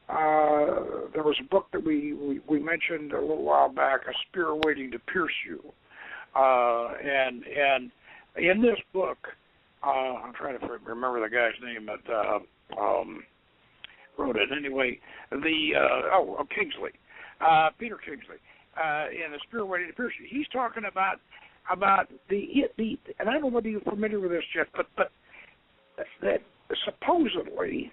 there was a book that we mentioned a little while back, A Spear Waiting to Pierce You. And in this book, I'm trying to remember the guy's name that wrote it. Anyway, Kingsley, Peter Kingsley, in The Spear Waiting to Pierce You. He's talking about the and I don't know whether you're familiar with this, Jeff, but that supposedly,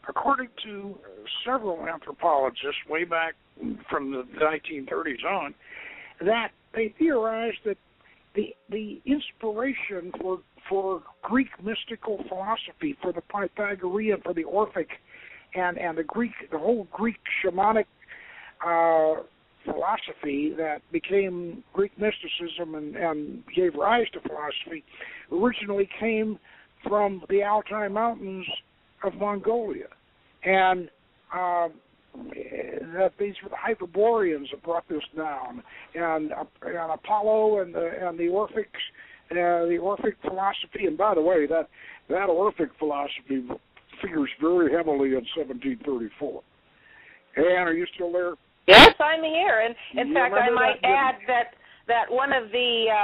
according to several anthropologists way back from the 1930s on, that they theorized that the inspiration for Greek mystical philosophy, for the Pythagorean, for the Orphic, and the whole Greek shamanic philosophy that became Greek mysticism and gave rise to philosophy, originally came from the Altai Mountains of Mongolia, and that these were the Hyperboreans that brought this down, and Apollo and the Orphic philosophy. And by the way, that Orphic philosophy figures very heavily in 1734. Hey, Ann, are you still there? Yes, I'm here. And in fact, I might add that one of the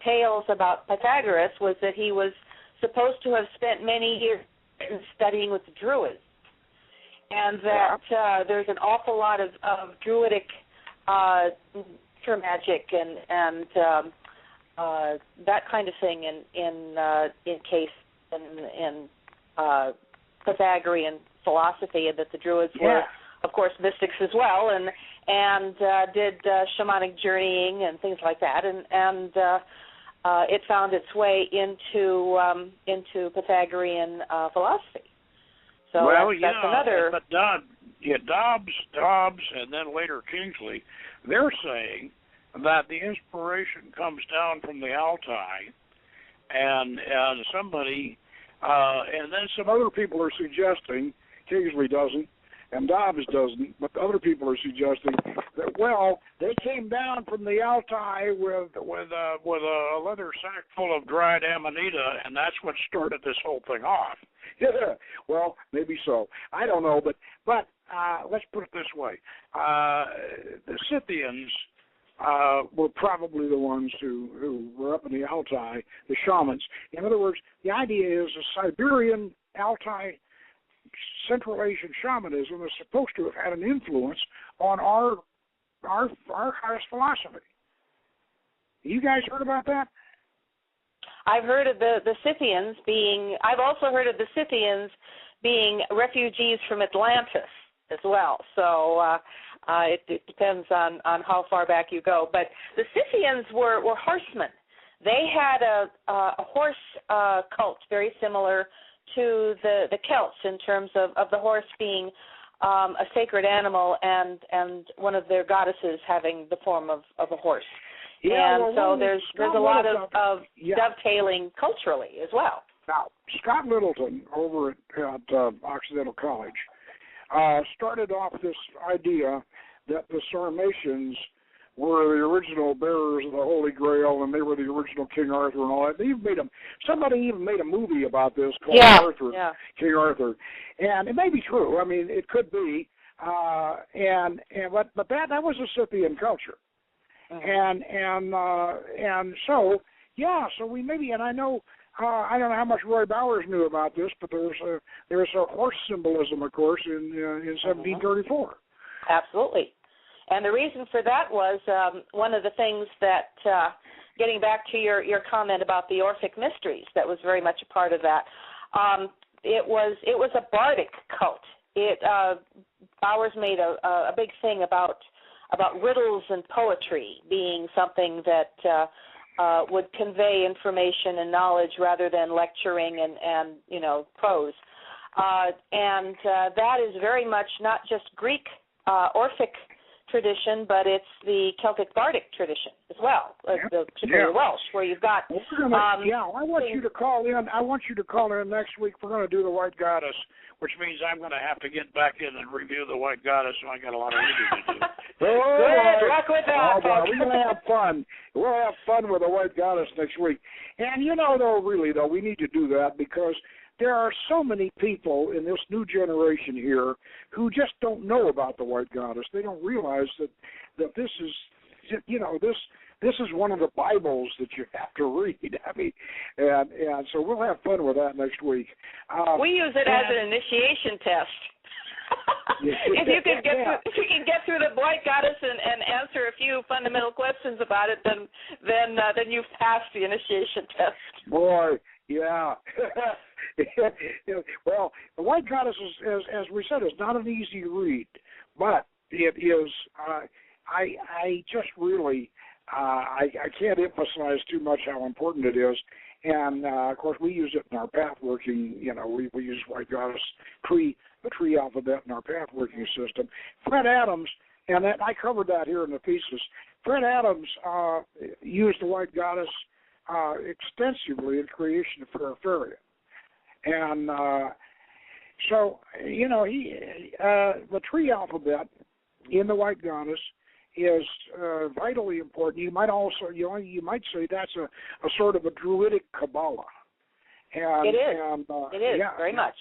tales about Pythagoras was that he was supposed to have spent many years studying with the Druids, and that there's an awful lot of Druidic magic and that kind of thing in Pythagorean philosophy, and that the Druids were, of course, mystics as well, and did shamanic journeying and things like that, and it found its way into Pythagorean philosophy. So that's another. But Dobbs, and then later Kingsley, they're saying that the inspiration comes down from the Altai, and somebody, and then some other people are suggesting, Kingsley doesn't, and Dobbs doesn't, but other people are suggesting that, they came down from the Altai with a leather sack full of dried amanita, and that's what started this whole thing off. Yeah, well, maybe so. I don't know, but let's put it this way: the Scythians were probably the ones who were up in the Altai, the shamans. In other words, the idea is a Siberian, Altai, Central Asian shamanism is supposed to have had an influence on our highest philosophy. You guys heard about that? I've heard of the Scythians being. I've also heard of the Scythians being refugees from Atlantis as well. So it depends on how far back you go. But the Scythians were horsemen. They had a horse cult very similar to the Celts in terms of the horse being a sacred animal and one of their goddesses having the form of a horse. Yeah, and so there's a lot of dovetailing culturally as well. Now, Scott Littleton over at Occidental College started off this idea that the Sarmatians were the original bearers of the Holy Grail, and they were the original King Arthur and all that. Somebody even made a movie about this called King Arthur, and it may be true. I mean, it could be, but that was a Scythian culture. And so we maybe, and I know I don't know how much Roy Bowers knew about this, but there's a horse symbolism, of course, in 1734. Absolutely, and the reason for that was one of the things that, getting back to your comment about the Orphic mysteries, that was very much a part of that. It was a bardic cult. Bowers made a big thing about riddles and poetry being something that would convey information and knowledge rather than lecturing and prose. And that is very much not just Greek Orphic tradition, but it's the Celtic bardic tradition as well, particularly Welsh, where you've got. I want you to call in. I want you to call in next week. We're going to do the White Goddess, which means I'm going to have to get back in and review the White Goddess, so I got a lot of reading to do. Good luck with that. We're going to have fun. We'll have fun with the White Goddess next week. And though, we need to do that because there are so many people in this new generation here who just don't know about the White Goddess. They don't realize that this is, this is one of the Bibles that you have to read. I mean, and so we'll have fun with that next week. We use it as an initiation test. If you can get through the White Goddess and answer a few fundamental questions about it, then you've passed the initiation test. Boy, yeah. Well, the White Goddess is, as we said, is not an easy read, but it is. I just really I can't emphasize too much how important it is. And of course, we use it in our path working. We use White Goddess the tree alphabet in our path working system. Fred Adams, and I covered that here in the thesis. Fred Adams used the White Goddess extensively in creation of Paraferia. And so, the tree alphabet in the White Goddess is vitally important. You might also, you might say that's a sort of a druidic Kabbalah. And, it is. It is, very much.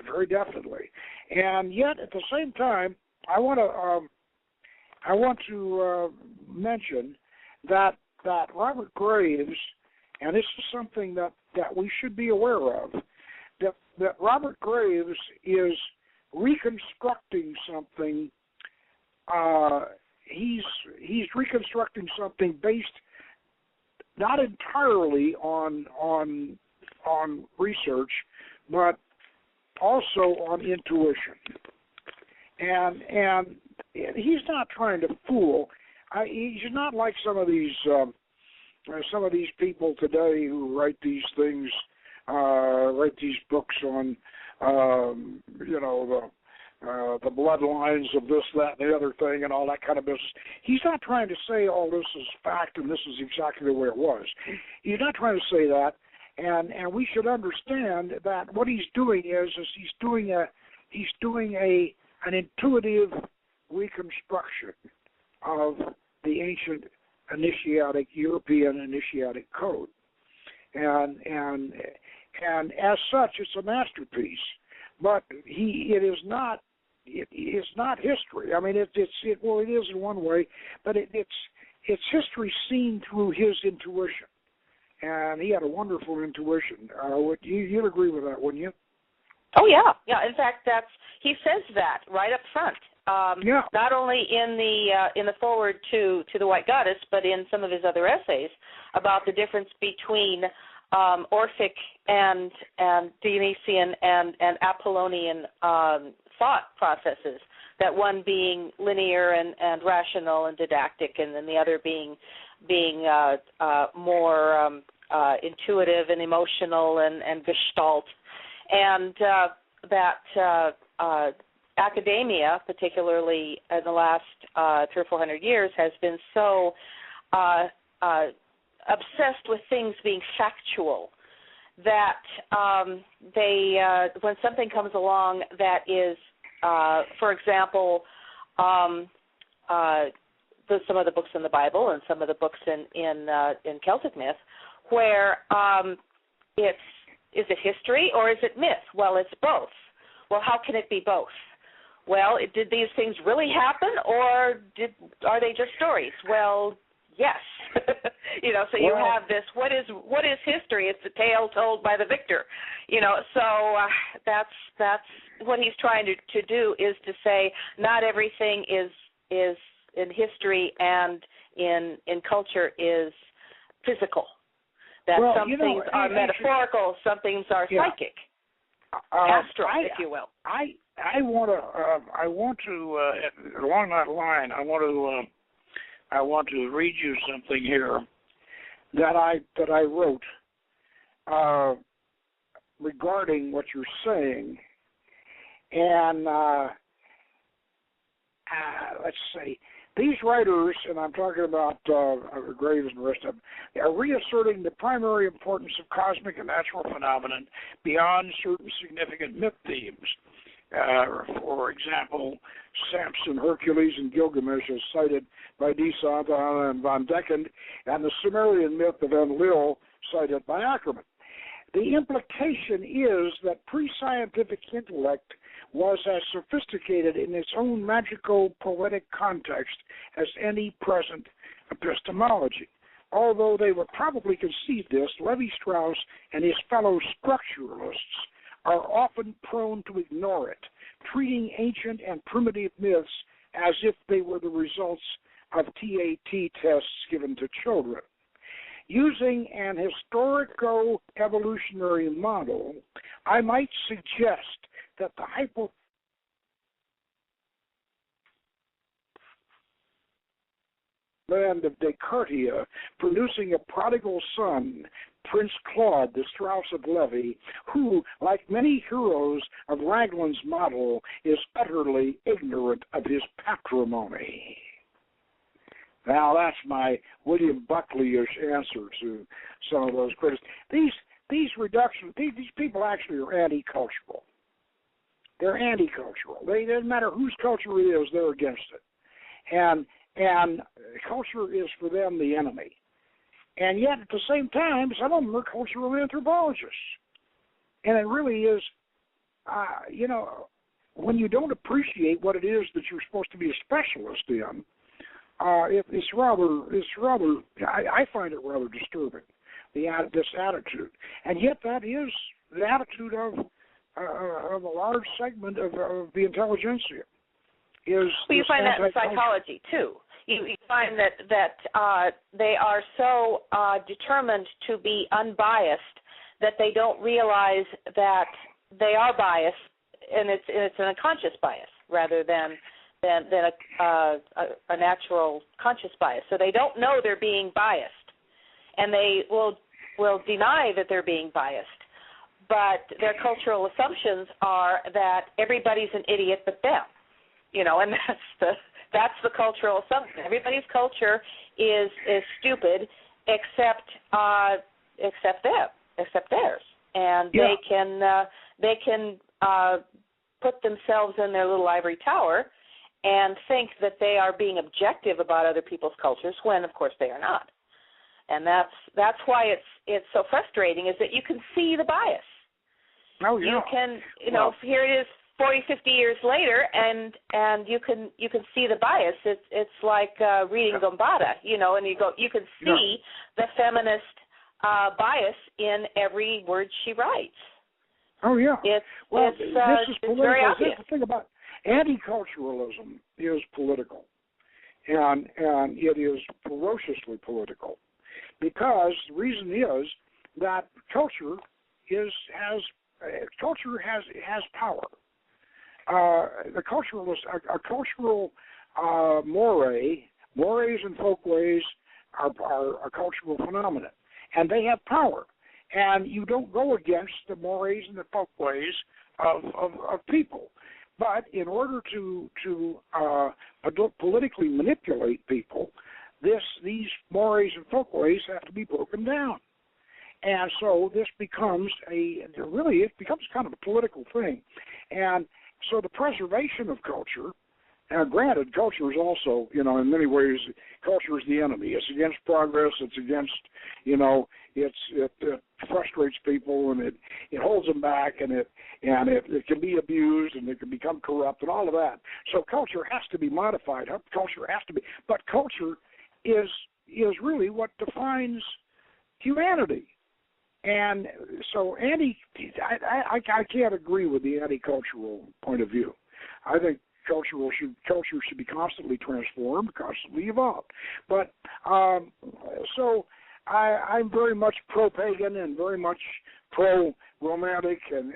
Very definitely. And yet, at the same time, I want to mention that Robert Graves, and this is something that we should be aware of, that Robert Graves is reconstructing something. He's reconstructing something based not entirely on research, but also on intuition. And he's not trying to fool. He's not like some of these people today who write these things, write these books on the bloodlines of this, that, and the other thing, and all that kind of business. He's not trying to say all this is fact and this is exactly the way it was. He's not trying to say that, and we should understand that what he's doing is he's doing an intuitive reconstruction of the ancient European initiatic code, and as such, it's a masterpiece. But it is not is not history. I mean, it is in one way, but it's history seen through his intuition, and he had a wonderful intuition. You'd agree with that, wouldn't you? Oh yeah. In fact, he says that right up front. Not only in the foreword to the White Goddess, but in some of his other essays about the difference between Orphic and Dionysian and Apollonian thought processes. That one being linear and rational and didactic, and then the other being more intuitive and emotional and gestalt, and that academia, particularly in the last 300 or 400 years, has been so obsessed with things being factual that when something comes along that is, for example, some of the books in the Bible and some of the books in Celtic myth, where is it history or is it myth? Well, it's both. Well, how can it be both? Well, did these things really happen, or are they just stories? Well, yes. So you have this. What is history? It's the tale told by the victor. So that's what he's trying to do, is to say not everything is in history and in culture is physical. That some things are metaphorical, some things are psychic, astral, if you will. I want to along that line. I want to read you something here that I wrote regarding what you're saying, and let's see. These writers, and I'm talking about Graves and the rest of them, are reasserting the primary importance of cosmic and natural phenomenon beyond certain significant myth themes. For example, Samson, Hercules, and Gilgamesh as cited by D. Santa and von Decken, and the Sumerian myth of Enlil cited by Ackerman. The implication is that pre-scientific intellect was as sophisticated in its own magico-poetic context as any present epistemology. Although they would probably concede this, Levi-Strauss and his fellow structuralists are often prone to ignore it, treating ancient and primitive myths as if they were the results of TAT tests given to children. Using an historico-evolutionary model, I might suggest that the land of Descartes, producing a prodigal son, Prince Claude, the Strauss of Levy, who, like many heroes of Raglan's model, is utterly ignorant of his patrimony. Now, that's my William Buckley-ish answer to some of those critics. These reductions, these people actually are anti-cultural. They're anti-cultural. It doesn't matter whose culture it is, they're against it. And culture is for them the enemy. And yet, at the same time, some of them are cultural anthropologists. And it really is, when you don't appreciate what it is that you're supposed to be a specialist in, it's rather. I find it rather disturbing, this attitude. And yet, that is the attitude of a large segment of the intelligentsia. You find that in psychology too. You find that they are so determined to be unbiased that they don't realize that they are biased, and it's an unconscious bias rather than a natural conscious bias. So they don't know they're being biased, and they will deny that they're being biased. But their cultural assumptions are that everybody's an idiot but them, and that's the cultural assumption. Everybody's culture is stupid except theirs, and they can put themselves in their little ivory tower and think that they are being objective about other people's cultures when, of course, they are not. And that's why it's so frustrating, is that you can see the bias. Oh, yeah. You can, here it is 40, 50 years later, and you can see the bias. It's like reading Gambetta, and you can see the feminist bias in every word she writes. Oh yeah. It's very obvious. That's the thing about anti-culturalism is political, and it is ferociously political, because the reason is that culture has power. The culturalist, a cultural mores and folkways are a cultural phenomenon, and they have power. And you don't go against the mores and the folkways of people. But in order to politically manipulate people, these mores and folkways have to be broken down. And so this becomes it becomes kind of a political thing. And so the preservation of culture, granted, culture is also, in many ways, culture is the enemy. It's against progress. It's against, it frustrates people, and it holds them back, and it can be abused, and it can become corrupt, and all of that. So culture has to be modified. Culture has to be, but culture is really what defines humanity. And so I can't agree with the anti-cultural point of view. I think culture should be constantly transformed, constantly evolved. But so I'm very much pro-pagan and very much pro-romantic and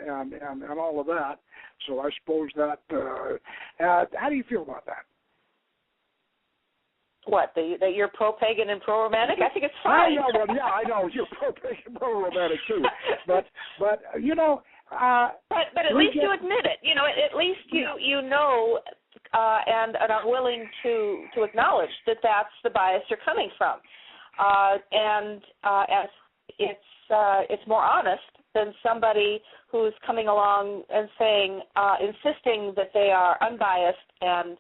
all of that. So I suppose that. How do you feel about that? What, that you're pro-pagan and pro-romantic? I think it's fine. I know. You're pro-pagan, pro-romantic too. But But at least you admit it. At least you know and are willing to acknowledge that that's the bias you're coming from. And it's more honest than somebody who's coming along and saying, insisting that they are unbiased and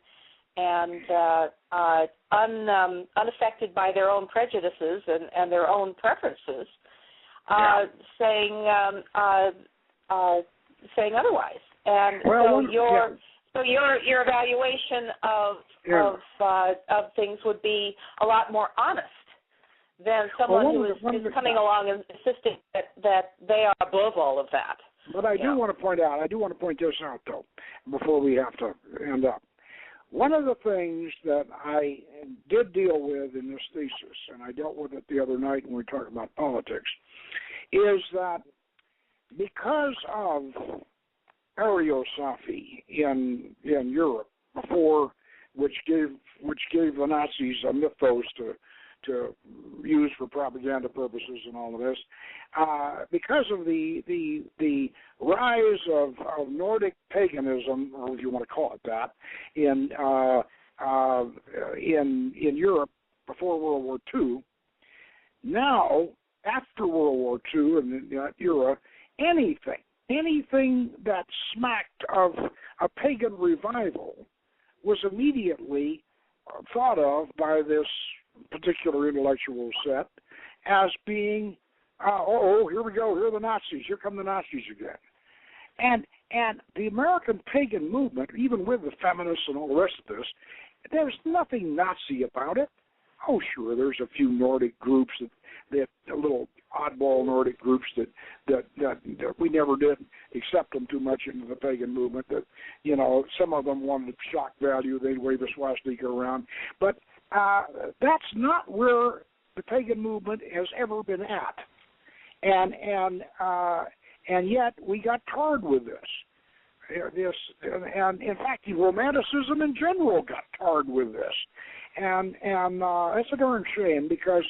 unaffected by their own prejudices and their own preferences, saying otherwise. And so your evaluation of things would be a lot more honest than someone who is coming along and insisting that they are above all of that. But I do want to point this out, though, before we have to end up. One of the things that I did deal with in this thesis, and I dealt with it the other night when we talked about politics, is that because of Ariosophy in Europe before, which gave the Nazis a mythos to use for propaganda purposes and all of this, because of the rise of Nordic paganism, or if you want to call it that, in Europe before World War II. Now, after World War II and that era, anything that smacked of a pagan revival was immediately thought of by this particular intellectual set as being, here we go, here are the Nazis, here come the Nazis again. And the American pagan movement, even with the feminists and all the rest of this, there's nothing Nazi about it. Oh, sure, there's a few Nordic groups that little oddball Nordic groups that we never did accept them too much into the pagan movement. That some of them wanted shock value; they'd wave a swastika around, but that's not where the pagan movement has ever been at, and yet we got tarred with this, and in fact, Romanticism in general got tarred with this, and that's a darn shame, because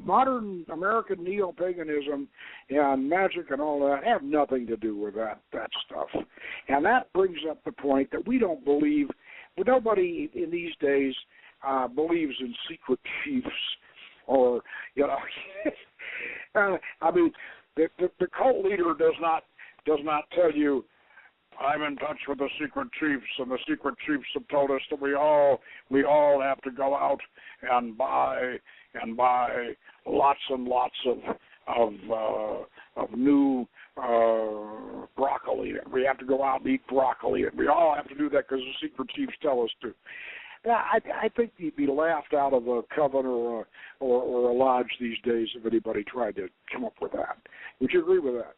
modern American neo-paganism and magic and all that have nothing to do with that stuff, and that brings up the point that we don't believe. Nobody in these days believes in secret chiefs, or I mean, the cult leader does not tell you, I'm in touch with the secret chiefs, and the secret chiefs have told us that we all have to go out and buy lots and lots of new broccoli. We have to go out and eat broccoli, and we all have to do that because the secret chiefs tell us to. Yeah, I think you'd be laughed out of a coven or a lodge these days if anybody tried to come up with that. Would you agree with that?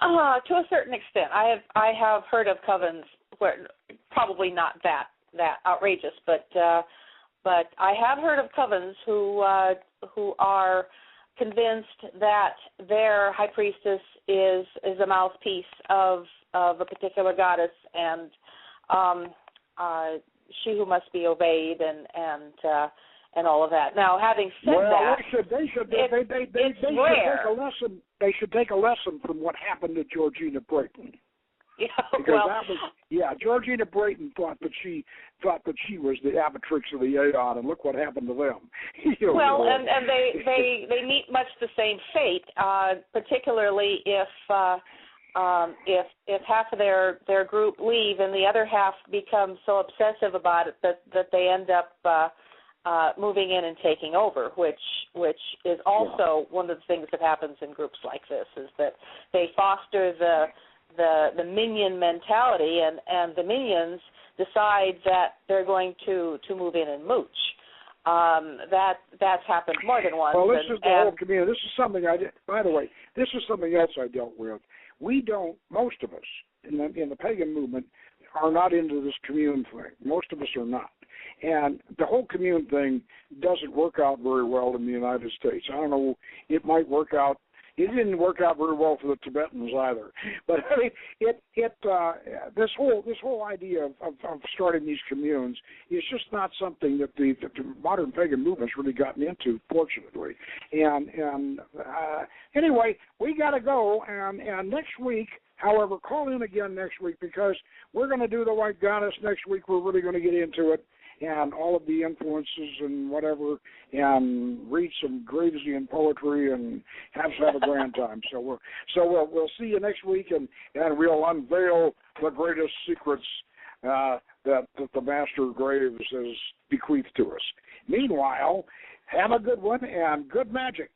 To a certain extent, I have heard of covens where probably not that outrageous, but I have heard of covens who are convinced that their high priestess is a mouthpiece of a particular goddess, and she who must be obeyed, and all of that. Now, having said that, they should take a lesson. They should take a lesson from what happened to Georgina Brayton. Yeah, because Georgina Brayton thought that she was the avitrix of the Aeon, and look what happened to them. Well, and they meet much the same fate, particularly if half of their group leave and the other half become so obsessive about it that they end up moving in and taking over, which is also one of the things that happens in groups like this, is that they foster the minion mentality, and the minions decide that they're going to move in and mooch. That's happened more than once. Well, this is the whole community. This is something by the way, this is something else I dealt with. Most of us in the pagan movement are not into this commune thing. Most of us are not. And the whole commune thing doesn't work out very well in the United States. I don't know, it might work out. It didn't work out very well for the Tibetans either. But I mean, this whole idea of starting these communes is just not something that the modern pagan movement's really gotten into, fortunately. And anyway, we got to go. And next week, however, call in again next week, because we're going to do the White Goddess next week. We're really going to get into it and all of the influences and whatever, and read some Gravesian poetry and have a grand time. So we'll see you next week, and we'll unveil the greatest secrets that the Master Graves has bequeathed to us. Meanwhile, have a good one and good magic.